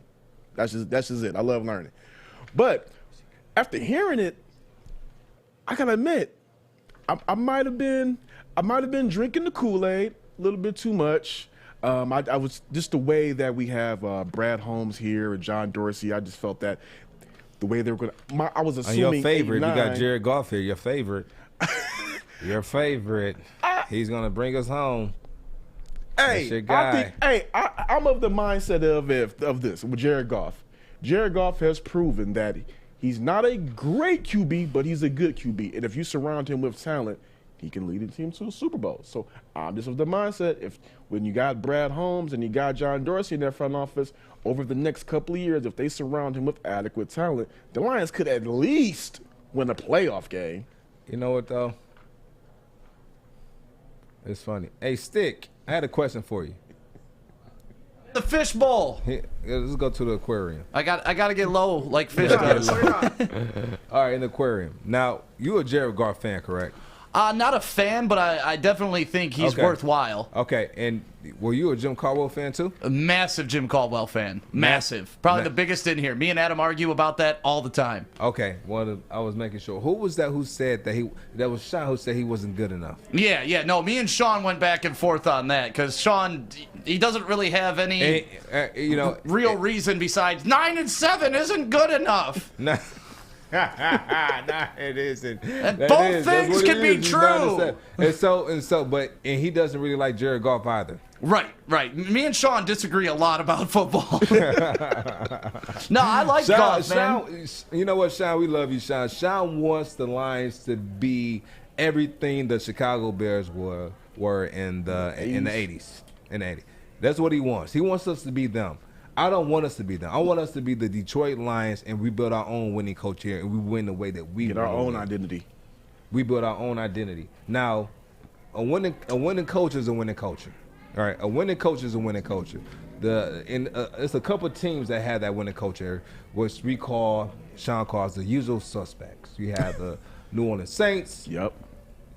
That's just it. I love learning. But after hearing it, I gotta admit, I might have been drinking the Kool-Aid a little bit too much. I was just the way that we have Brad Holmes here and John Dorsey. I just felt that the way they were going to. I was assuming your favorite. 8-9. You got Jared Goff here. Your favorite. Your favorite. He's gonna bring us home. Hey, that's your guy. I'm of the mindset of this with Jared Goff. Jared Goff has proven that he's not a great QB, but he's a good QB. And if you surround him with talent, he can lead a team to a Super Bowl. So I'm just of the mindset, when you got Brad Holmes and you got John Dorsey in their front office, over the next couple of years, if they surround him with adequate talent, the Lions could at least win a playoff game. You know what, though? It's funny. Hey, Stick, I had a question for you. The fish bowl. Let's go to the aquarium. I got to get low like fish does. All right, in the aquarium. Now, you a Jared Goff fan, correct? Not a fan, but I definitely think he's worthwhile. Okay, and were you a Jim Caldwell fan too? A massive Jim Caldwell fan. Massive. Probably the biggest in here. Me and Adam argue about that all the time. Okay, well, I was making sure. Who was that who said that was Sean who said he wasn't good enough? Yeah. No, me and Sean went back and forth on that because Sean, he doesn't really have any real reason besides 9-7 isn't good enough. Nah, it isn't. And both things can be true. And he doesn't really like Jared Goff either. Right. Me and Sean disagree a lot about football. No, I like Goff, man. You know what, Sean? We love you, Sean. Sean wants the Lions to be everything the Chicago Bears were in the 80s. In the 80s. That's what he wants. He wants us to be them. I don't want us to be them. I want us to be the Detroit Lions, and we build our own winning culture, and we win the way that we get our own identity. We build our own identity. Now, a winning coach is a winning culture. All right, a winning coach is a winning culture. It's a couple of teams that have that winning culture, which Sean calls the usual suspects. You have the New Orleans Saints. Yep.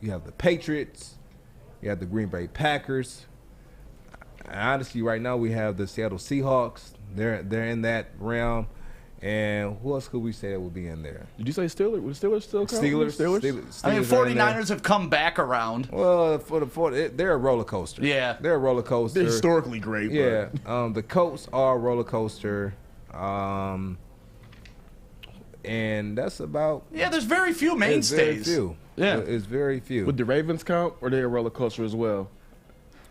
You have the Patriots. You have the Green Bay Packers. Honestly, right now we have the Seattle Seahawks. They're in that realm. And who else could we say that would be in there? Did you say Steelers? Would Steelers still count? Steelers. I mean, 49ers have come back around. Well, they're a roller coaster. Yeah. They're a roller coaster. They're historically great. Yeah. The Colts are a roller coaster. And that's about. Yeah, there's very few mainstays. Very few. Yeah. It's very few. Would the Ravens count, or are they a roller coaster as well?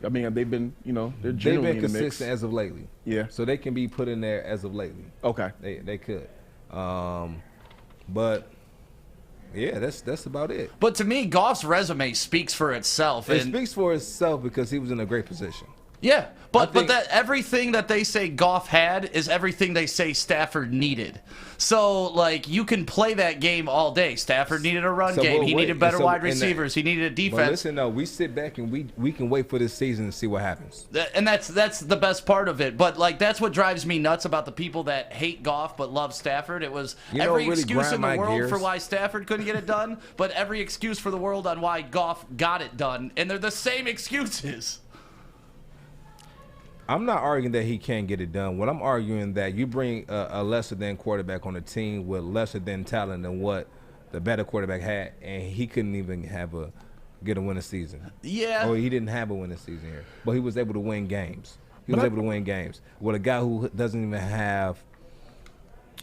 I mean, they've been, they're generally they've been consistent as of lately. Yeah. So they can be put in there as of lately. Okay. They could. But yeah, that's about it. But to me, Goff's resume speaks for itself. It speaks for itself because he was in a great position. Yeah, but that everything that they say Goff had is everything they say Stafford needed. So, like, you can play that game all day. Stafford needed a run game. He needed better wide receivers. He needed a defense. But listen, though, we sit back and we can wait for this season and see what happens. And that's the best part of it. But, like, that's what drives me nuts about the people that hate Goff but love Stafford. It was every excuse in the world for why Stafford couldn't get it done, but every excuse for the world on why Goff got it done. And they're the same excuses. I'm not arguing that he can't get it done. What I'm arguing that you bring a lesser than quarterback on a team with lesser than talent than what the better quarterback had, and he couldn't even get a winning season. Yeah. Or he didn't have a winning season here, but he was able to win games. He was able to win games with a guy who doesn't even have.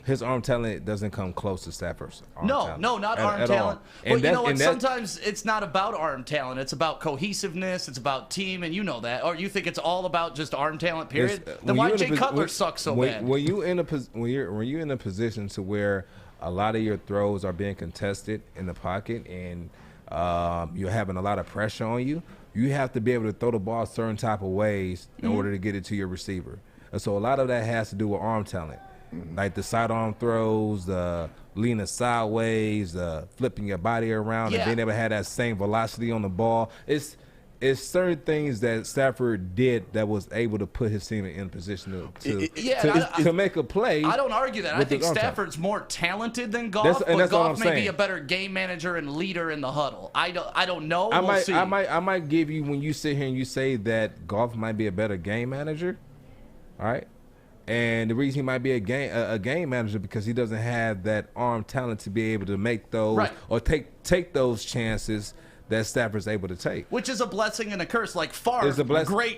His arm talent doesn't come close to Stafford's arm talent. No, not arm talent. But you know what? Sometimes it's not about arm talent. It's about cohesiveness. It's about team, and you know that. Or you think it's all about just arm talent, period? Then why Jay Cutler sucks so bad? When you're in a position to where a lot of your throws are being contested in the pocket and you're having a lot of pressure on you, you have to be able to throw the ball certain type of ways in order to get it to your receiver. And so a lot of that has to do with arm talent. Like the sidearm throws, the leaning sideways, the flipping your body around, and being able to have that same velocity on the ball. It's certain things that Stafford did that was able to put his team in position to make a play. I don't argue that. I think Stafford's more talented than Goff, but Goff may be a better game manager and leader in the huddle. I don't know. We'll see. I might give you, when you sit here and you say that Goff might be a better game manager, all right? And the reason he might be a game manager because he doesn't have that arm talent to be able to make those or take those chances that Stafford's able to take. Which is a blessing and a curse. Like Favre,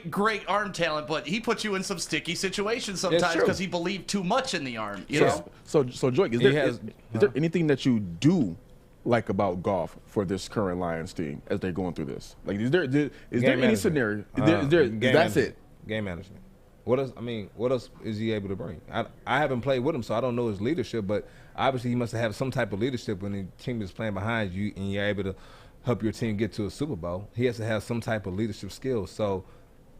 great arm talent, but he puts you in some sticky situations sometimes because he believed too much in the arm. You know? So Joique, is there anything that you do like about Goff for this current Lions team as they're going through this? Like, is there any scenario? That's it. Game management. What else is he able to bring? I haven't played with him, so I don't know his leadership, but obviously he must have some type of leadership when the team is playing behind you and you're able to help your team get to a Super Bowl. He has to have some type of leadership skills. So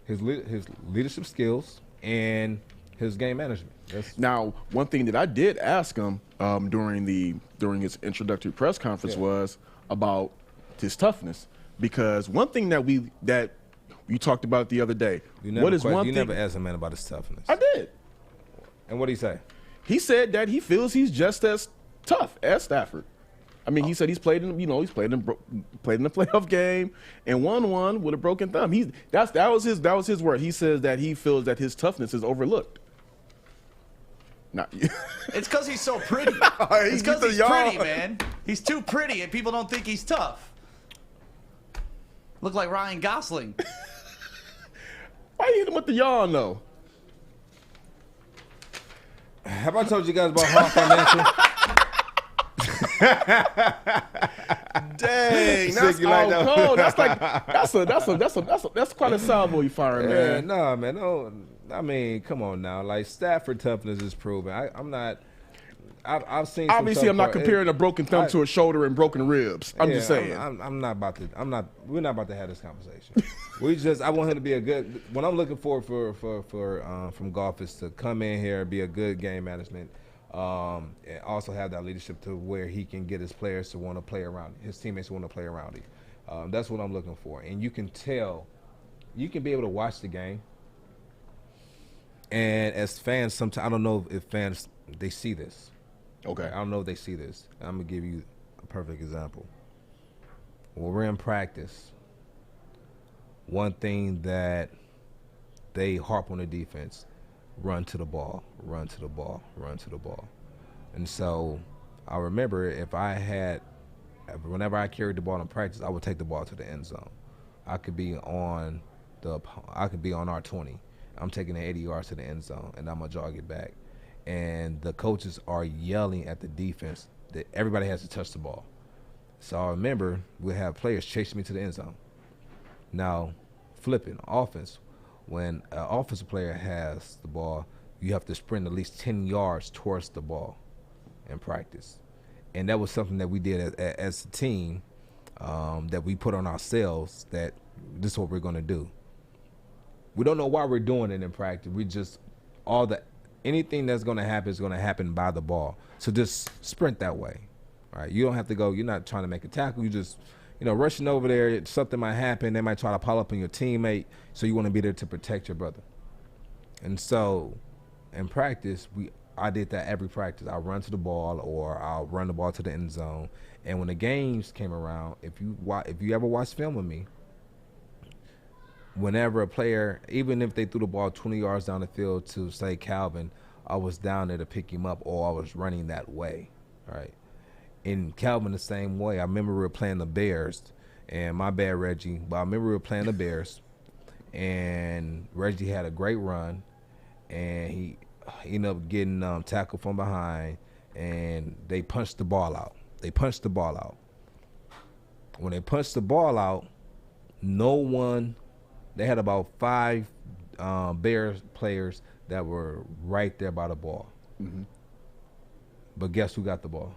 his leadership skills and his game management. Now, one thing that I did ask him during his introductory press conference was about his toughness, because one thing that you talked about it the other day. You never asked a man about his toughness. I did. And what did he say? He said that he feels he's just as tough as Stafford. I mean, he said he's played in the playoff game and won one with a broken thumb. That was his word. He says that he feels that his toughness is overlooked. It's because he's so pretty. It's because he's pretty, man. He's too pretty, and people don't think he's tough. Look like Ryan Gosling. Why you hit him with the yawn, though? Have I told you guys about Hall Financial? Dang, that's out cold. That's quite a salvo you firing, man. No, man, no. I mean, come on now. Like, Stafford toughness is proven. I've seen. Obviously, I'm not comparing a broken thumb to a shoulder and broken ribs. I'm just saying. I'm not about to. We're not about to have this conversation. I want him to be a good. What I'm looking for from Goff is to come in here, be a good game management, and also have that leadership to where he can get his players to want to play around, his teammates to want to play around him. That's what I'm looking for, and you can tell. You can be able to watch the game, and as fans, sometimes I don't know if fans they see this. Okay. I don't know if they see this. I'm going to give you a perfect example. When we're in practice, one thing that they harp on the defense, run to the ball, run to the ball, run to the ball. And so I remember whenever I carried the ball in practice, I would take the ball to the end zone. I could be on our 20. I'm taking the 80 yards to the end zone, and I'm going to jog it back. And the coaches are yelling at the defense that everybody has to touch the ball. So I remember we have players chasing me to the end zone. Now, flipping offense, when an offensive player has the ball, you have to sprint at least 10 yards towards the ball in practice. And that was something that we did as a team that we put on ourselves, that this is what we're going to do. We don't know why we're doing it in practice. We just anything that's going to happen is going to happen by the ball. So just sprint that way. All right, you don't have to go. You're not trying to make a tackle. You just, rushing over there. Something might happen. They might try to pile up on your teammate. So you want to be there to protect your brother. And so, in practice, I did that every practice. I'll run to the ball, or I'll run the ball to the end zone. And when the games came around, if you ever watch film with me, whenever a player, even if they threw the ball 20 yards down the field to, say, Calvin, I was down there to pick him up, or I was running that way, right? And Calvin the same way. I remember we were playing the Bears, and my bad, Reggie, but I remember we were playing the Bears, and Reggie had a great run, and he ended up getting tackled from behind, and they punched the ball out. When they punched the ball out, they had about 5 Bears players that were right there by the ball. Mm-hmm. But guess who got the ball?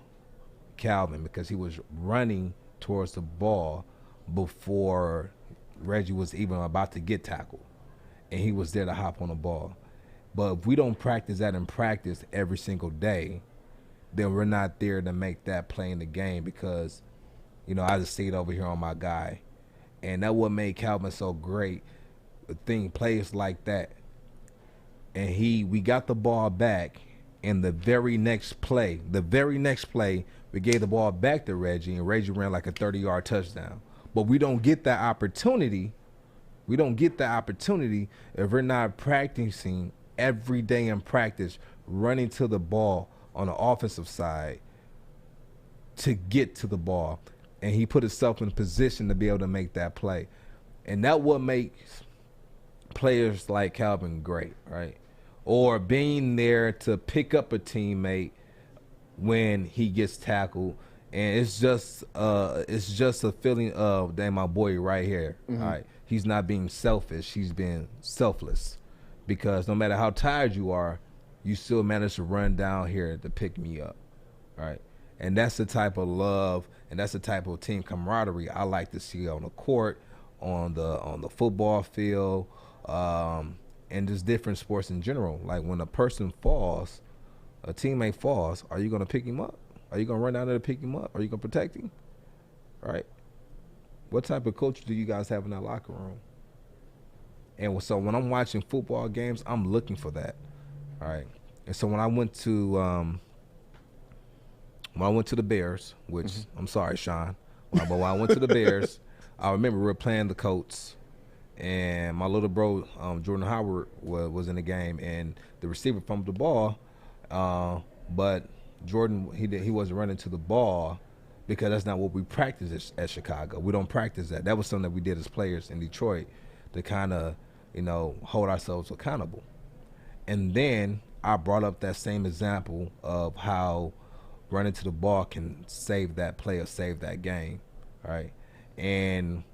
Calvin, because he was running towards the ball before Reggie was even about to get tackled. And he was there to hop on the ball. But if we don't practice that in practice every single day, then we're not there to make that play in the game, because, I just see it over here on my guy. And that what made Calvin so great, plays like that. And we got the ball back, and the very next play, we gave the ball back to Reggie, and Reggie ran like a 30-yard touchdown. But we don't get that opportunity. If we're not practicing every day in practice, running to the ball on the offensive side to get to the ball. And he put himself in position to be able to make that play. And that what makes players like Calvin great, right? Or being there to pick up a teammate when he gets tackled. And it's just a feeling of, damn, my boy right here. Mm-hmm. All right, he's not being selfish, he's being selfless. Because no matter how tired you are, you still manage to run down here to pick me up, right? And that's the type of love, and that's the type of team camaraderie I like to see on the court, on the football field, and just different sports in general. Like when a person falls, a teammate falls, are you going to pick him up? Are you going to run down there to pick him up? Are you going to protect him? Right? What type of culture do you guys have in that locker room? And so when I'm watching football games, I'm looking for that. All right. And so when I went to the Bears, which mm-hmm. I'm sorry, Sean, but when I went to the Bears, I remember we were playing the Colts, and my little bro Jordan Howard was in the game, and the receiver fumbled the ball, but Jordan he wasn't running to the ball because that's not what we practice at Chicago. We don't practice that. That was something that we did as players in Detroit to kind of hold ourselves accountable. And then I brought up that same example of how running to the ball can save that play or save that game, right? And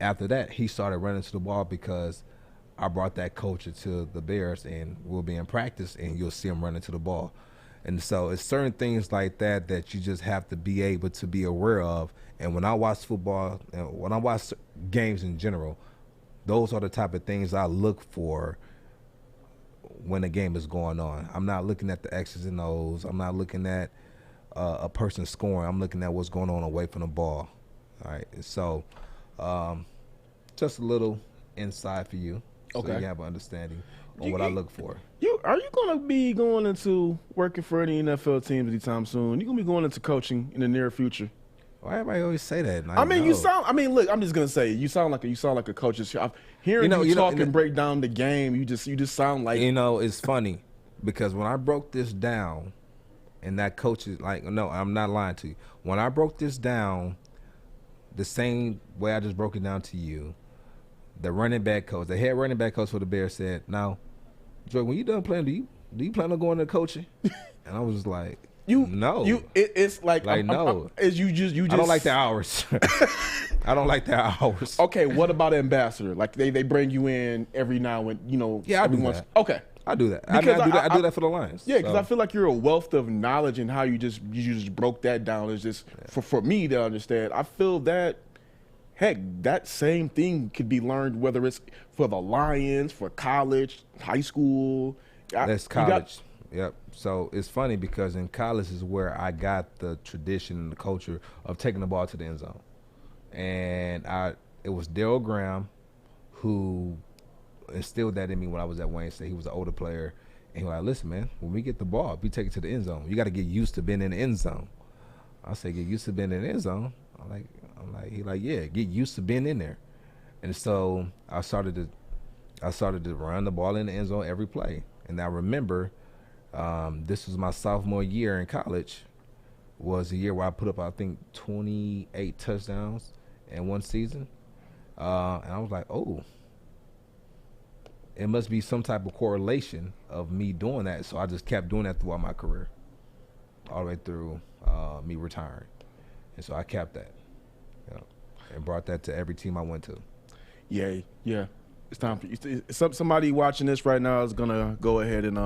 after that, he started running to the ball because I brought that culture to the Bears, and we'll be in practice, and you'll see him running to the ball. And so it's certain things like that that you just have to be able to be aware of. And when I watch football, and when I watch games in general, those are the type of things I look for when a game is going on. I'm not looking at the X's and O's. I'm not looking at a person scoring. I'm looking at what's going on away from the ball. All right. So just a little insight for you, so you have an understanding on what I look for. Are you going to be going into working for any NFL teams anytime soon? You going to be going into coaching in the near future? Why everybody always say that? Look, I'm just gonna say you sound like a coach. Hearing you talk and break down the game, you just sound like it's funny because when I broke this down, and that coach is like, no, I'm not lying to you. When I broke this down, the same way I just broke it down to you, the running back coach, the head running back coach for the Bears said, "Now, Joique, when you done playing, do you plan on going to coaching?" And I was just like, it's like no. You just I don't like the hours. I don't like the hours. Okay, what about ambassador? Like they bring you in every now and Yeah, I do that. Okay, I do that. I do that for the Lions. Yeah, because I feel like you're a wealth of knowledge, and how you just broke that down is just for me to understand. I feel that heck, that same thing could be learned whether it's for the Lions, for college, high school. That's college. Yep. So it's funny because in college is where I got the tradition and the culture of taking the ball to the end zone. And it was Darryl Graham who instilled that in me when I was at Wayne State. He was an older player. And he was like, listen, man, when we get the ball, we take it to the end zone. You got to get used to being in the end zone. I say, get used to being in the end zone. He like, yeah, get used to being in there. And so I started to run the ball in the end zone every play. And I remember this was my sophomore year in college, was the year where I put up, I think, 28 touchdowns in one season. And I was like, oh, it must be some type of correlation of me doing that. So I just kept doing that throughout my career, all the way through me retiring. And so I kept that, and brought that to every team I went to. Yeah. It's time for you. Somebody watching this right now is gonna go ahead and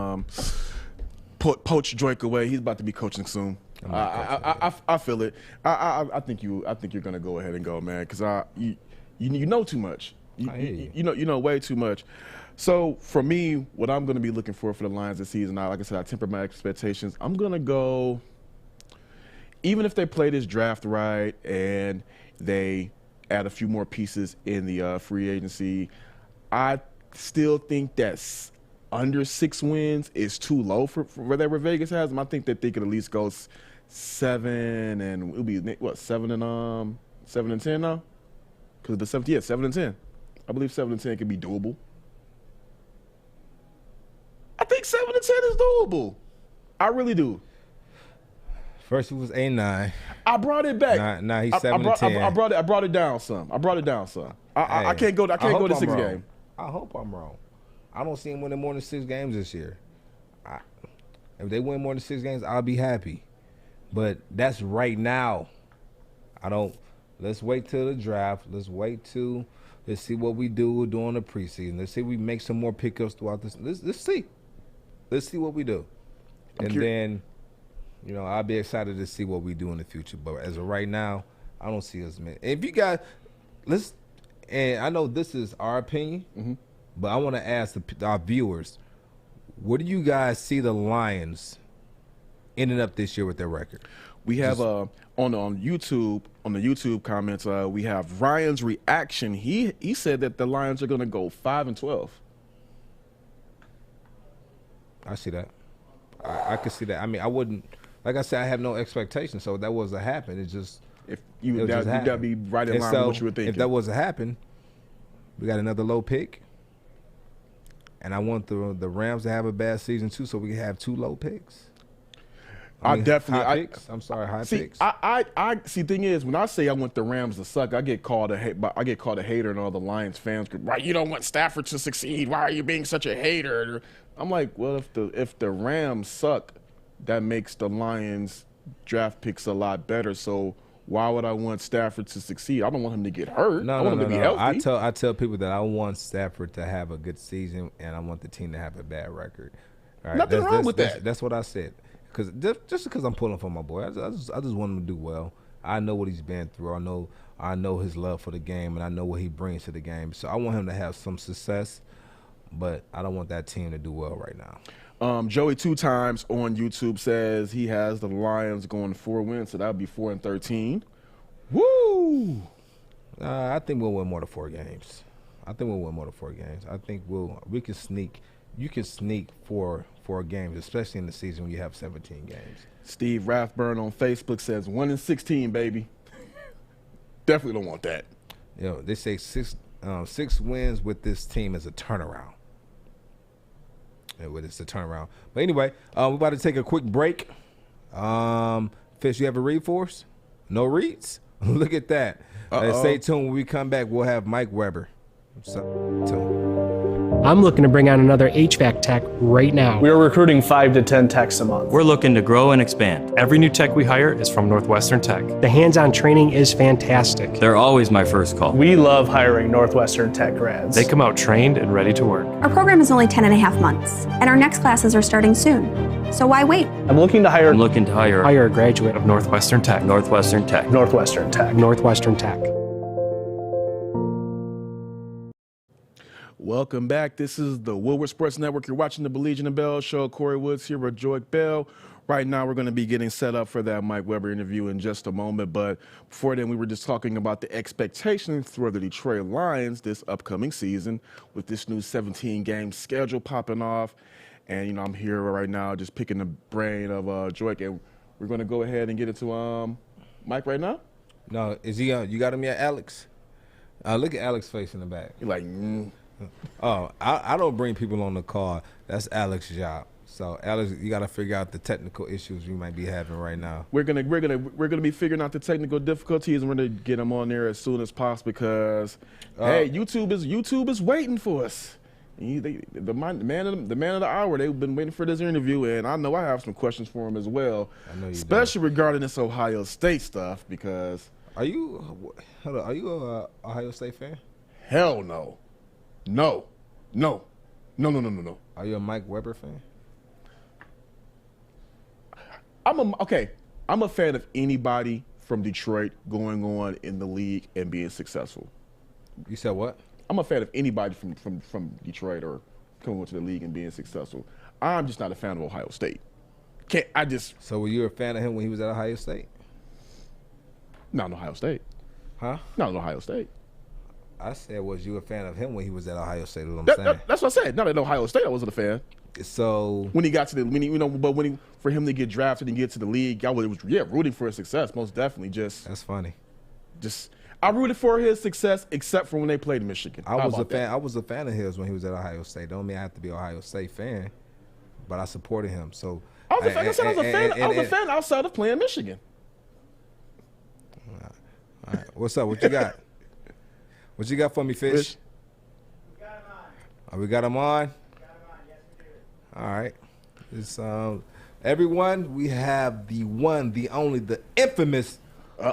poach Joique away. He's about to be coaching soon. I feel it. I think you're gonna go ahead and go, man, because you know too much. You know way too much. So for me, what I'm gonna be looking for the Lions this season, like I said, I temper my expectations. I'm gonna go. Even if they play this draft right and they add a few more pieces in the free agency, I still think that under 6 wins is too low for whatever Vegas has them. I think that they could at least go 7 and it'll be what 7 and 10 now, because the 7 and 10. I believe 7 and 10 could be doable. I think 7 and 10 is doable. I really do. First it was 8-9. I brought it back. Nah, he's 7 and 10. I brought it down some. I can't go to 6 games. I hope I'm wrong. I don't see him winning more than 6 games this year. If they win more than 6 games, I'll be happy. But that's right now. Let's wait till the draft. Let's see what we do during the preseason. Let's see if we make some more pickups throughout this. Let's see. Let's see what we do. Then, I'll be excited to see what we do in the future. But as of right now, I don't see us, man. If you guys, and I know this is our opinion, but I want to ask our viewers, what do you guys see the Lions ending up this year with their record? We have on YouTube, on the YouTube comments, we have Ryan's reaction. He said that the Lions are going to go 5-12. I see that. I could see that. I mean, I wouldn't. Like I said, I have no expectations. So if that was to happen, it just you gotta be right in line with what you were thinking. If that was to happen, we got another low pick, and I want the Rams to have a bad season too, so we can have 2 low picks. High picks. I see. Thing is, when I say I want the Rams to suck, I get called a hater, and all the Lions fans go, "Right, you don't want Stafford to succeed. Why are you being such a hater?" I'm like, well, if the Rams suck, that makes the Lions draft picks a lot better. So why would I want Stafford to succeed? I don't want him to get hurt. I want him to be healthy. I tell people that I want Stafford to have a good season, and I want the team to have a bad record. All right? Nothing wrong with that. That's what I said. Because just because I'm pulling for my boy, I just want him to do well. I know what he's been through. I know his love for the game, and I know what he brings to the game. So I want him to have some success, but I don't want that team to do well right now. Joey 2 times on YouTube says he has the Lions going 4 wins, so that would be 4-13. Woo! I think we'll win more than 4 games. I think we can sneak. You can sneak 4 games, especially in the season when you have 17 games. Steve Rathburn on Facebook says 1-16, baby. Definitely don't want that. They say 6 wins with this team is a turnaround. It's a turnaround. But anyway, we're about to take a quick break. Fish, you have a read for us? No reads? Look at that. Stay tuned. When we come back, we'll have Mike Weber. I'm looking to bring on another HVAC tech right now. We are recruiting 5 to 10 techs a month. We're looking to grow and expand. Every new tech we hire is from Northwestern Tech. The hands-on training is fantastic. They're always my first call. We love hiring Northwestern Tech grads. They come out trained and ready to work. Our program is only 10.5 months, and our next classes are starting soon. So why wait? I'm looking to hire a graduate of Northwestern Tech. Northwestern Tech. Northwestern Tech. Welcome back. This is the Woodward Sports Network. You're watching the Baligian and Bell Show. Kory Woods here with Joique Bell. Right now, we're going to be getting set up for that Mike Weber interview in just a moment. But before then, we were just talking about the expectations for the Detroit Lions this upcoming season with this new 17-game schedule popping off. And, you know, I'm here right now just picking the brain of Joique. And we're going to go ahead and get into Mike right now. No, is he? You got him yet, Alex? Look at Alex's face in the back. You're like, Oh, I don't bring people on the call. That's Alex's job. So, Alex, you got to figure out the technical issues you might be having right now. We're gonna be figuring out the technical difficulties, and we're gonna get them on there as soon as possible because, hey, YouTube is waiting for us. The man of the hour. They've been waiting for this interview, and I know I have some questions for him as well, especially regarding this Ohio State stuff. Because are you a Ohio State fan? Hell no, no. Are you a Mike Weber fan? I'm a fan of anybody from Detroit going on in the league and being successful. You said what? I'm a fan of anybody from Detroit or coming into the league and being successful. I'm just not a fan of Ohio State. So were you a fan of him when he was at Ohio State? Not in Ohio State. Huh? Not in Ohio State. I said, was you a fan of him when he was at Ohio State? Is what I'm saying. That's what I said. Not at Ohio State, I wasn't a fan. So when he got to for him to get drafted and get to the league, I was rooting for his success, most definitely. That's funny. I rooted for his success, except for when they played Michigan. I was a fan of his when he was at Ohio State. Don't mean I have to be an Ohio State fan, but I supported him. So I was a fan outside of playing Michigan. All right. What's up? What you got? What you got for me, Fish? We got him on. We got him on? Yes, we do. All right. It's, everyone, we have the one, the only, the infamous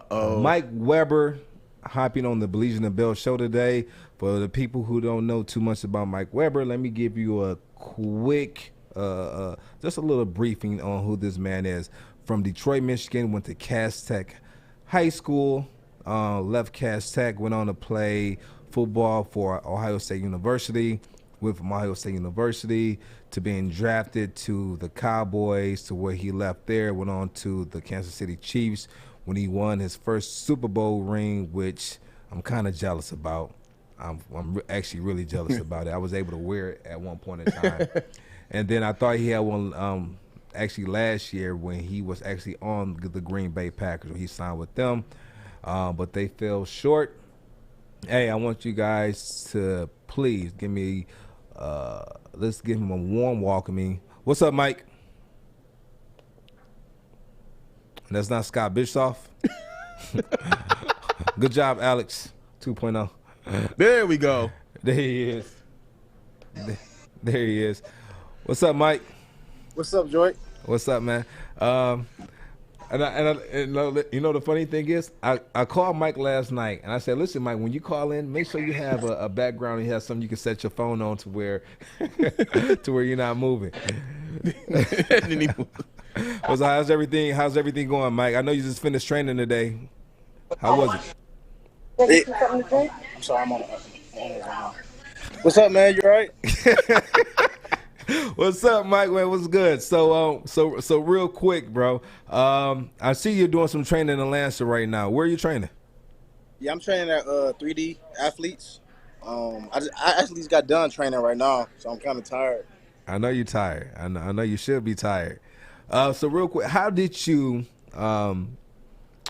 Mike Weber hopping on the Baligian and Bell show today. For the people who don't know too much about Mike Weber, let me give you a quick, just a little briefing on who this man is. From Detroit, Michigan, went to Cass Tech High School. Left Cass Tech, went on to play football for Ohio State University, went from Ohio State University to being drafted to the Cowboys, to where he left there, went on to the Kansas City Chiefs when he won his first Super Bowl ring, which I'm kind of jealous about. I'm actually really jealous about it. I was able to wear it at one point in time. And then I thought he had one actually last year when he was actually on the Green Bay Packers when he signed with them. But they fell short. Hey, I want you guys to please give me, let's give him a warm welcoming. What's up, Mike? That's not Scott Bischoff. Good job, Alex 2.0. There we go. There he is. There he is. What's up, Mike? What's up, Joique? What's up, man? And you know the funny thing is, I called Mike last night and I said, listen, Mike, when you call in, make sure you have a background and you have something you can set your phone on to where you're not moving. So how's everything going, Mike? I know you just finished training today. How was it? I'm sorry, I'm on the What's up, man? You all right? What's up, Mike? Man, what's good? So real quick, bro. I see you're doing some training in Atlanta right now. Where are you training? Yeah, I'm training at 3D Athletes. I actually just got done training right now, so I'm kind of tired. I know you're tired. I know you should be tired. So real quick, how did you find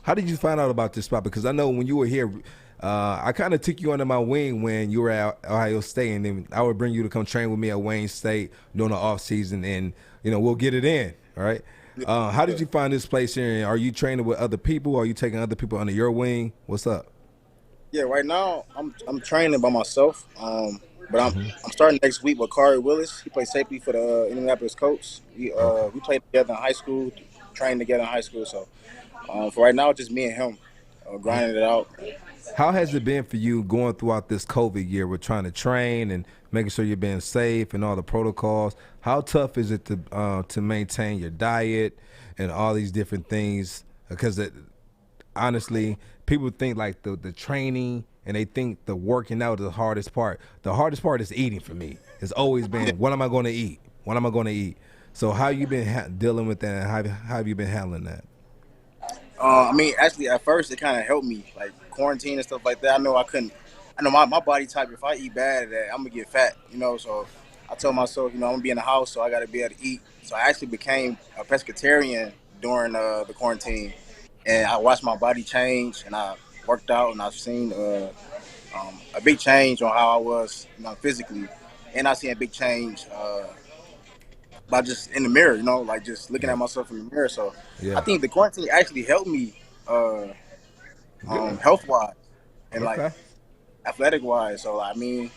out about this spot? Because I know when you were here, I kind of took you under my wing when you were at Ohio State, and then I would bring you to come train with me at Wayne State during the off season, and we'll get it in, all right? How did you find this place here? Are you training with other people? Are you taking other people under your wing? What's up? Yeah, right now I'm training by myself, but I'm starting next week with Kory Willis. He plays safety for the Indianapolis Colts. We played together in high school, trained together in high school. So for right now, it's just me and him grinding it out. How has it been for you going throughout this COVID year with trying to train and making sure you're being safe and all the protocols? How tough is it to maintain your diet and all these different things? Because honestly, people think like the training and they think the working out is the hardest part. The hardest part is eating for me. It's always been, what am I going to eat? What am I going to eat? So how you been dealing with that, and how have you been handling that? I mean, actually, at first, it kind of helped me, like quarantine and stuff like that. I know my body type, if I eat bad, that I'm going to get fat, you know, so I told myself, you know, I'm going to be in the house, so I got to be able to eat. So I actually became a pescatarian during the quarantine, and I watched my body change, and I worked out, and I've seen a big change on how I was, you know, physically, and I seen a big change by just in the mirror, you know, like just looking at myself in the mirror. So I think the quarantine actually helped me health-wise and like athletic-wise. So I mean,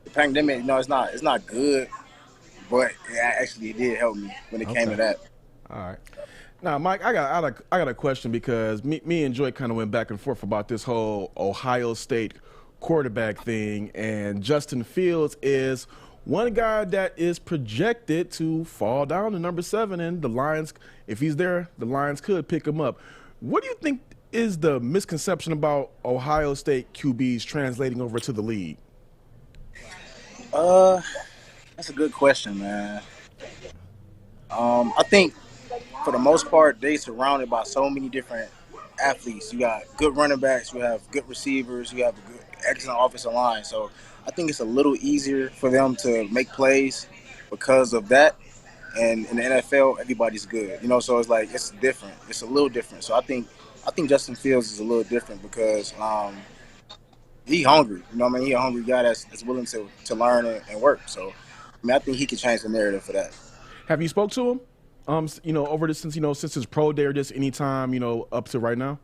the pandemic, you know, it's not good, but it actually did help me when it came to that. All right. Now, Mike, I got a question, because me and Joique kind of went back and forth about this whole Ohio State quarterback thing, and Justin Fields is one guy that is projected to fall down to number 7, and the Lions, if he's there, the Lions could pick him up. What do you think is the misconception about Ohio State QBs translating over to the league? That's a good question, man. I think for the most part, they surrounded by so many different athletes. You got good running backs, you have good receivers, you have a good, excellent offensive line. So I think it's a little easier for them to make plays because of that. And in the NFL, everybody's good, you know. So it's like it's different. It's a little different. So I think Justin Fields is a little different because he's hungry. You know what I mean? He's a hungry guy that's willing to learn and work. So I mean, I think he can change the narrative for that. Have you spoke to him? You know, over this since his pro day, or just any time, you know, up to right now?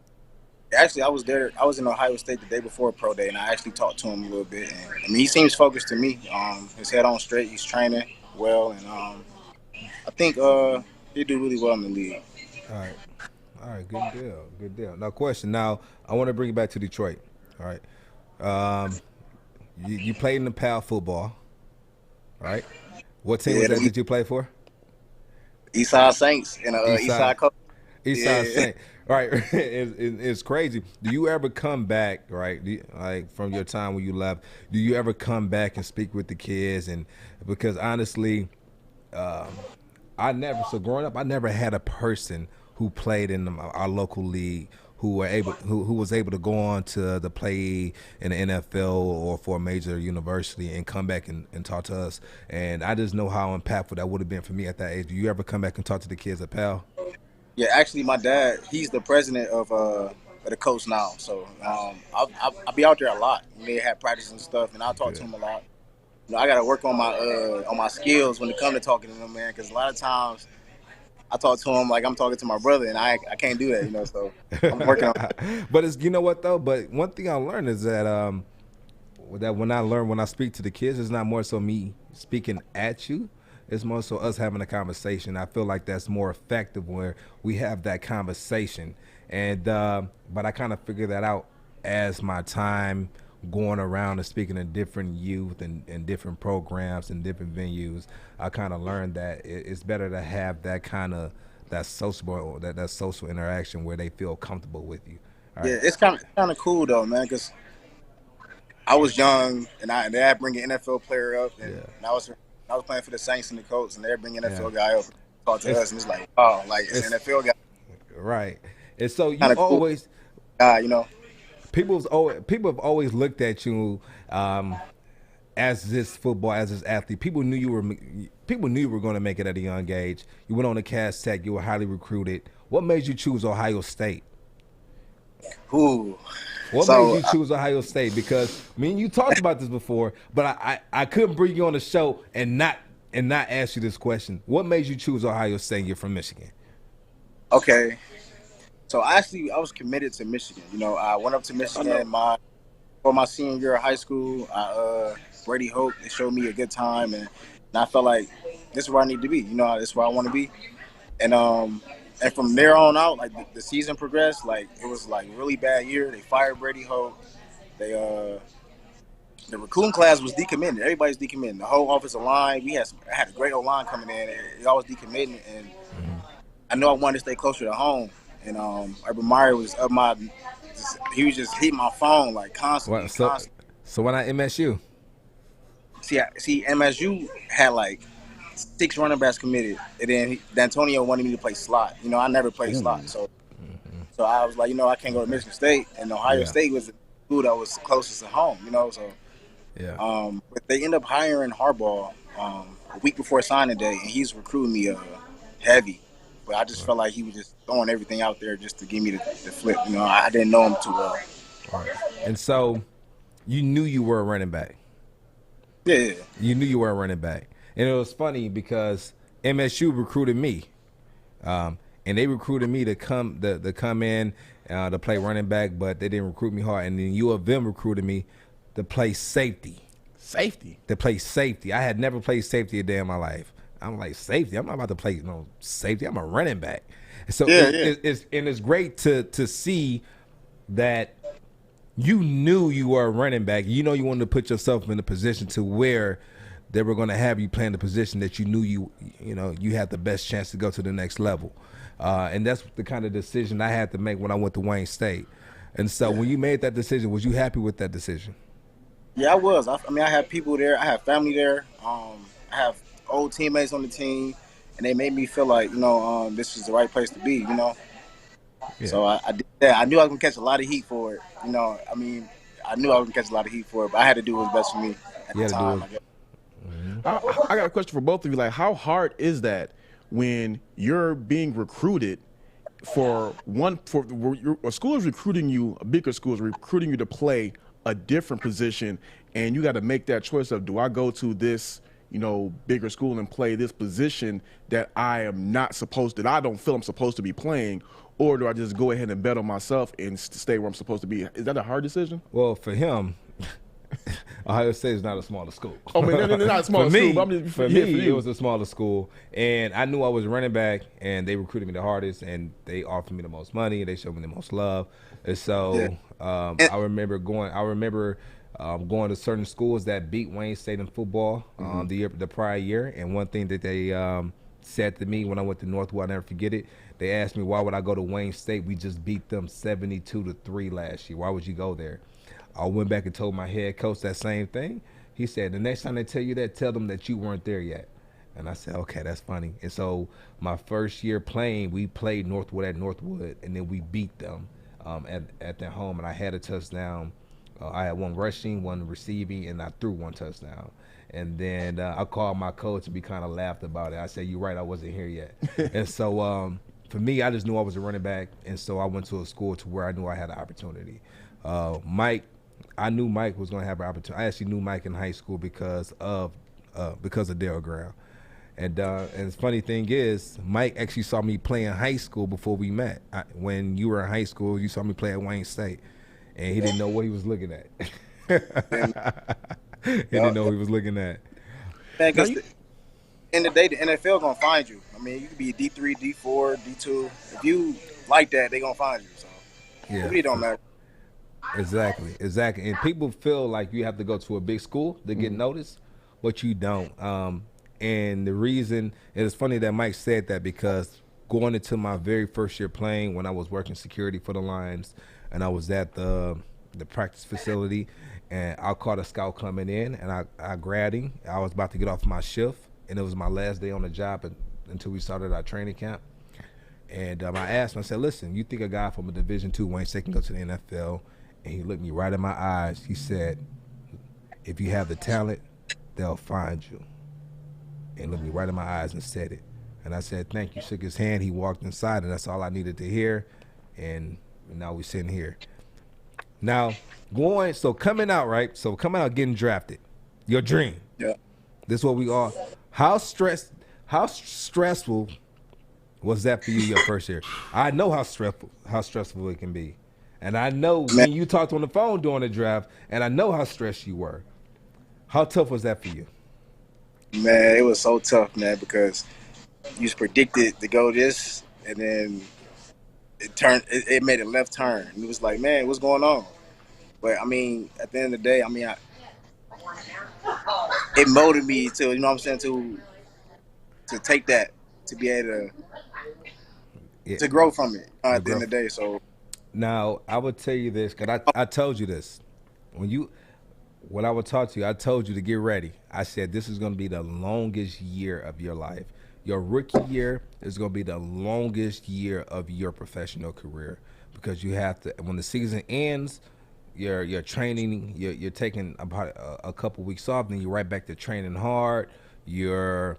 Actually, I was there. I was in Ohio State the day before pro day, and I actually talked to him a little bit. And I mean, he seems focused to me. His head on straight. He's training well, and I think he'll do really well in the league. All right, good deal. Now, question. Now, I want to bring you back to Detroit. All right, you played in the PAL football, right? What team was that that you played for? Eastside Saints and Eastside Coach. Eastside Saints. Right. It's crazy. Do you ever come back, right, like from your time when you left, do you ever come back and speak with the kids? And because honestly, growing up, I never had a person who played in our local league who was able to go on to play in the NFL or for a major university and come back and talk to us. And I just know how impactful that would have been for me at that age. Do you ever come back and talk to the kids at PAL? Yeah, actually, my dad, he's the president of the coach now. So I'll be out there a lot when they have practice and stuff, and I'll talk to him a lot. You know, I got to work on my skills when it comes to talking to them, man, because a lot of times I talk to him like I'm talking to my brother, and I can't do that, you know. So I'm working on it. But it's, you know what though? But one thing I learned is that when I speak to the kids, it's not more so me speaking at you. It's more so us having a conversation. I feel like that's more effective where we have that conversation. And but I kind of figured that out as my time going around and speaking to different youth and different programs and different venues. I kind of learned that it's better to have that kind of that social interaction where they feel comfortable with you. All right. Yeah, it's kind of cool though, man, because I was young and they had bring an NFL player up, and I was playing for the Saints and the Colts, and they're bringing an NFL guy up to talk to us, and it's like, oh, like it's an NFL guy. Right. And so you kinda always, cool. You know, people have always looked at you as this athlete. People knew you were going to make it at a young age. You went on to Cass Tech. You were highly recruited. What made you choose Ohio State? What made you choose Ohio State? Because me and you talked about this before, but I couldn't bring you on the show and not ask you this question. What made you choose Ohio State? You're from Michigan. Okay. So I was committed to Michigan. You know, I went up to Michigan for my senior year of high school. Brady Hope, it showed me a good time, and I felt like this is where I need to be. You know, this is where I want to be. And from there on out, like the season progressed, like it was like a really bad year. They fired Brady Hope. The recruiting class was decommitting. Everybody's decommitting. The whole offensive line. I had a great O-line coming in. It all was decommitting, and I know I wanted to stay closer to home. And Urban Meyer was of my he was just hitting my phone like constantly. So when I MSU, see, MSU had like 6 running backs committed, and then D'Antonio wanted me to play slot. You know, I never played slot, so I was like, you know, I can't go to Michigan State, and Ohio State was the school that was closest to home. You know, so but they end up hiring Harbaugh a week before signing day, and he's recruiting me heavy. But I just felt like he was just throwing everything out there just to give me the flip. You know, I didn't know him too well. Right. And so you knew you were a running back. Yeah. You knew you were a running back. And it was funny because MSU recruited me. And they recruited me to come in to play running back, but they didn't recruit me hard. And then U of M recruited me to play safety. To play safety. I had never played safety a day in my life. I'm like, safety? I'm not about to play safety. I'm a running back. So it's great to see that you knew you were a running back. You know you wanted to put yourself in a position to where they were going to have you playing the position that you knew you had the best chance to go to the next level. And that's the kind of decision I had to make when I went to Wayne State. And so when you made that decision, was you happy with that decision? Yeah, I was. I mean, I have people there. I have family there. I have old teammates on the team, and they made me feel like, this is the right place to be, Yeah. So I did that. I knew I was going to catch a lot of heat for it. I knew I was going to catch a lot of heat for it, but I had to do what was best for me at the time. I got a question for both of you. Like, how hard is that when you're being recruited a school is recruiting you, a bigger school is recruiting you to play a different position, and you got to make that choice of, do I go to this bigger school and play this position that I don't feel I'm supposed to be playing, or do I just go ahead and bet on myself and stay where I'm supposed to be? Is that a hard decision? Well, for him, Ohio State is not a smaller school. Oh, man, they're not a smaller school. But for me, it was a smaller school, and I knew I was running back, and they recruited me the hardest, and they offered me the most money, they showed me the most love, and so I remember going to certain schools that beat Wayne State in football the prior year. And one thing that they said to me when I went to Northwood, I'll never forget it. They asked me, why would I go to Wayne State? We just beat them 72-3 last year. Why would you go there? I went back and told my head coach that same thing. He said, the next time they tell you that, tell them that you weren't there yet. And I said, okay, that's funny. And so my first year playing, we played Northwood at Northwood, and then we beat them at their home. And I had a touchdown. I had one rushing, one receiving, and I threw one touchdown. And then I called my coach, and we kind of laughed about it. I said, you're right, I wasn't here yet. And so for me, I just knew I was a running back, and so I went to a school to where I knew I had an opportunity. I knew Mike was going to have an opportunity. I actually knew Mike in high school because of Dale Ground. And the funny thing is, Mike actually saw me play in high school before we met. When you were in high school, you saw me play at Wayne State. And he didn't know what he was looking at. He didn't know what he was looking at. Man, because in the day, the NFL going to find you. I mean, you could be D3, D4, D2. If you like that, they going to find you. So it really don't matter. Exactly. And people feel like you have to go to a big school to get noticed, but you don't. And the reason, it's funny that Mike said that, because going into my very first year playing, when I was working security for the Lions, and I was at the practice facility, and I caught a scout coming in, and I grabbed him. I was about to get off my shift, and it was my last day on the job until we started our training camp. And I asked him, I said, listen, you think a guy from a Division II Wayne State can go to the NFL? And he looked me right in my eyes. He said, if you have the talent, they'll find you. And looked me right in my eyes and said it. And I said, thank you. Shook his hand. He walked inside, and that's all I needed to hear. And now we're sitting here. Now, coming out, right? So coming out, getting drafted. Your dream. Yeah. This is what we are. How stressful was that for you your first year? I know how stressful it can be. And I know when you talked on the phone during the draft, and I know how stressed you were. How tough was that for you? Man, it was so tough, man, because you was predicted to go this, and then it made a left turn. And it was like, man, what's going on? But, I mean, at the end of the day, it motivated me to, to take that, to be able to grow from it at the end of the day. So Now, I would tell you this, because I told you this. When I would talk to you, I told you to get ready. I said this is going to be the longest year of your life. Your rookie year is going to be the longest year of your professional career, because you have to, when the season ends, you're training, you're taking about a couple weeks off, then you're right back to training hard. You're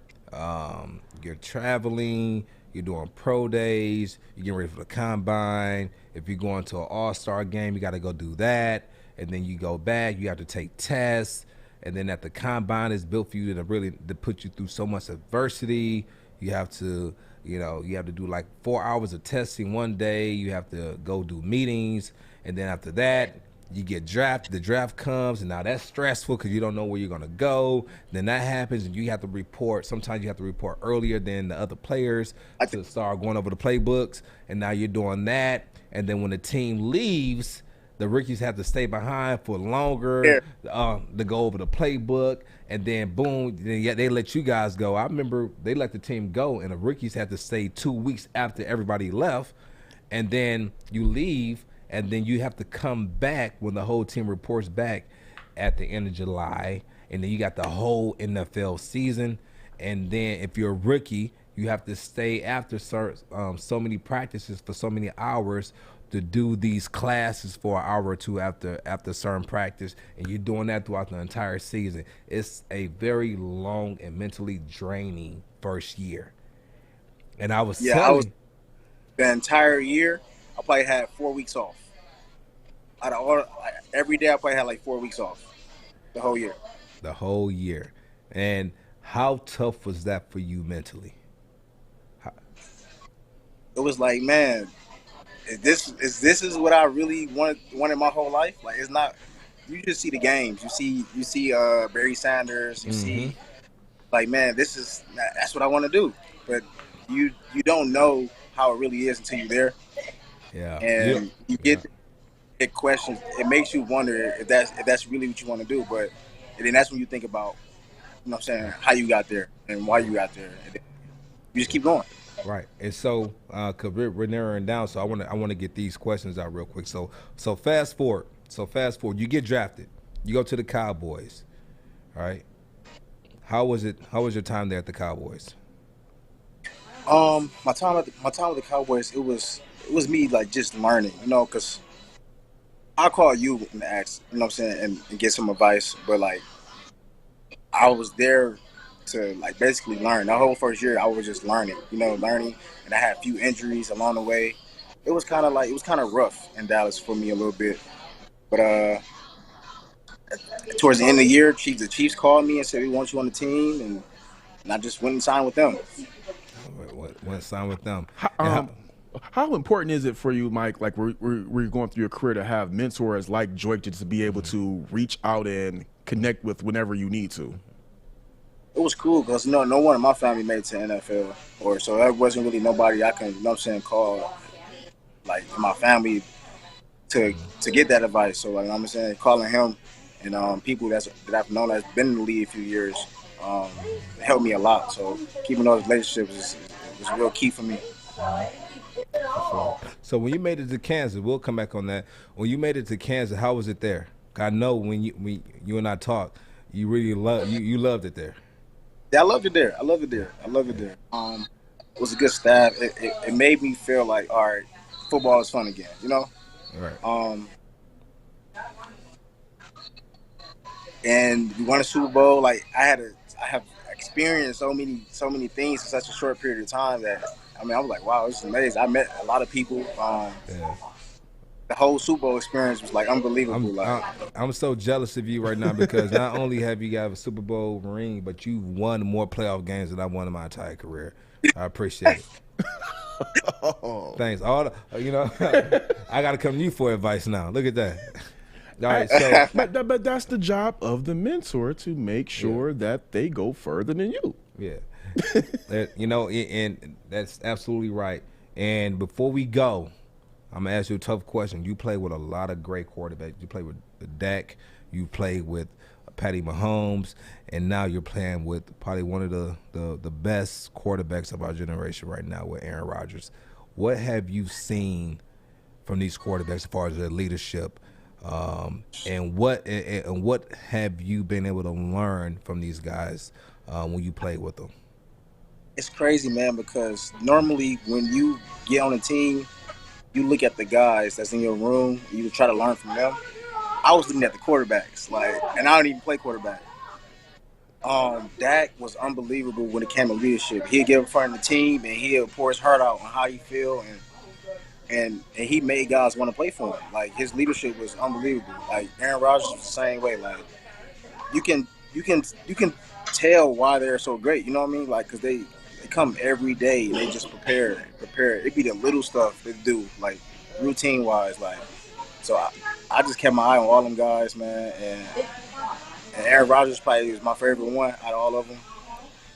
traveling, you're doing pro days, you're getting ready for the combine. If you're going to an all-star game, you got to go do that. And then you go back, you have to take tests. And then at the combine, it's built for you to put you through so much adversity. You have to, do like 4 hours of testing one day. You have to go do meetings. And then after that, you get drafted. The draft comes, and now that's stressful because you don't know where you're going to go. Then that happens, and you have to report. Sometimes you have to report earlier than the other players to start going over the playbooks. And now you're doing that. And then when the team leaves, the rookies have to stay behind for longer to go over the playbook. And then, boom, they let you guys go. I remember they let the team go, and the rookies had to stay 2 weeks after everybody left. And then you leave, and then you have to come back when the whole team reports back at the end of July. And then you got the whole NFL season. And then if you're a rookie, you have to stay after so many practices for so many hours to do these classes for an hour or two after certain practice. And you're doing that throughout the entire season. It's a very long and mentally draining first year. And I was the entire year, I probably had 4 weeks off. Every day I probably had like 4 weeks off the whole year. The whole year. And how tough was that for you mentally? It was like, man, this is what I really wanted my whole life. Like, it's not. You just see the games. You see Barry Sanders. You see, like, man, that's what I want to do. But you don't know how it really is until you're there. Yeah. And you get questions. It makes you wonder if that's really what you want to do. But and then that's when you think about, you know what I'm saying, how you got there and why you got there. And you just keep going. Right. And so, cause we're narrowing down, so I want to get these questions out real quick. So fast forward. You get drafted. You go to the Cowboys. All right. How was it? How was your time there at the Cowboys? My time with the Cowboys, it was me like just learning, because I'll call you and ask, you know what I'm saying, and get some advice. But like, I was there to like basically learn. The whole first year I was just learning, and I had a few injuries along the way. It was kind of rough in Dallas for me a little bit. But towards the end of the year, the Chiefs called me and said, we want you on the team, and I just went and signed with them. Went and signed with them. How important is it for you, Mike, like we're going through your career, to have mentors like Joique to be able to reach out and connect with whenever you need to? It was cool because no one in my family made it to NFL, so there wasn't really nobody I can, call like in my family to get that advice. So like calling him and people that I've known that's been in the league a few years helped me a lot. So keeping those relationships is real key for me. So when you made it to Kansas, we'll come back on that. When you made it to Kansas, how was it there? I know when you and I talked, you really loved it there. Yeah, I loved it there. It was a good staff. It made me feel like, all right, football is fun again, Right. And we won a Super Bowl. Like I have experienced so many things in such a short period of time that I was like, wow, this is amazing. I met a lot of people. The whole Super Bowl experience was like unbelievable. I'm so jealous of you right now because not only have you got a Super Bowl ring, but you've won more playoff games than I won in my entire career. I appreciate it. Thanks. I got to come to you for advice now. Look at that. All right, so but that's the job of the mentor, to make sure that they go further than you. Yeah. And that's absolutely right. And before we go, I'm going to ask you a tough question. You play with a lot of great quarterbacks. You play with Dak. You play with Patty Mahomes. And now you're playing with probably one of the best quarterbacks of our generation right now with Aaron Rodgers. What have you seen from these quarterbacks as far as their leadership? And what have you been able to learn from these guys when you play with them? It's crazy, man, because normally when you get on a team, you look at the guys that's in your room, and you try to learn from them. I was looking at the quarterbacks, and I don't even play quarterback. Dak was unbelievable when it came to leadership. He'd get in front of the team, and he'd pour his heart out on how he feel, and he made guys want to play for him. Like, his leadership was unbelievable. Like, Aaron Rodgers was the same way. Like, you can tell why they're so great. You know what I mean? Like, because they come every day and they just prepare. It be the little stuff they do, like routine wise. Like, so I just kept my eye on all them guys, man. And Aaron Rodgers probably was my favorite one out of all of them.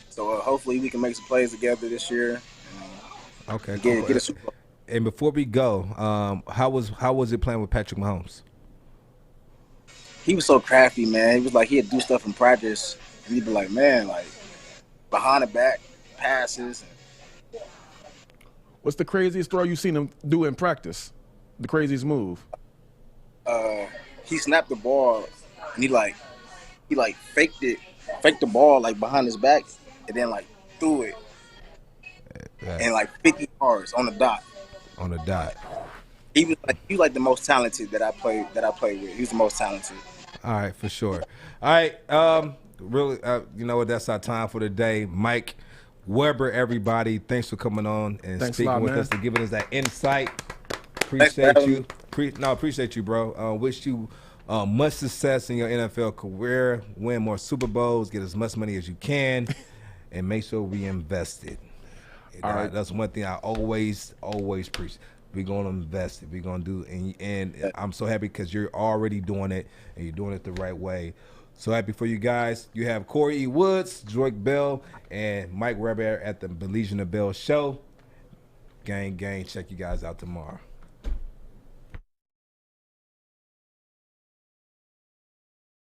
So hopefully we can make some plays together this year. Okay, get a Super Bowl. And before we go, how was it playing with Patrick Mahomes? He was so crafty, man. He was like, he'd do stuff in practice, and he'd be like, man, like behind the back passes. What's the craziest throw you've seen him do in practice? The craziest move? He snapped the ball, and he faked the ball like behind his back, and then like threw it, and like 50 yards on the dot. On the dot. He was like the most talented that I played with. He was the most talented. All right, for sure. All right, really, you know what? That's our time for today. Mike Weber, everybody, thanks for coming on and speaking with us and giving us that insight. Appreciate you. Appreciate you, bro. Wish you much success in your NFL career. Win more Super Bowls. Get as much money as you can, and make sure we invested. All right, that's one thing I always preach. We're gonna invest it. We're gonna do it, and I'm so happy because you're already doing it, and you're doing it the right way. So happy for you guys. You have Kory E. Woods, Joique Bell, and Mike Weber at the Baligian Bell Show. Gang, check you guys out tomorrow.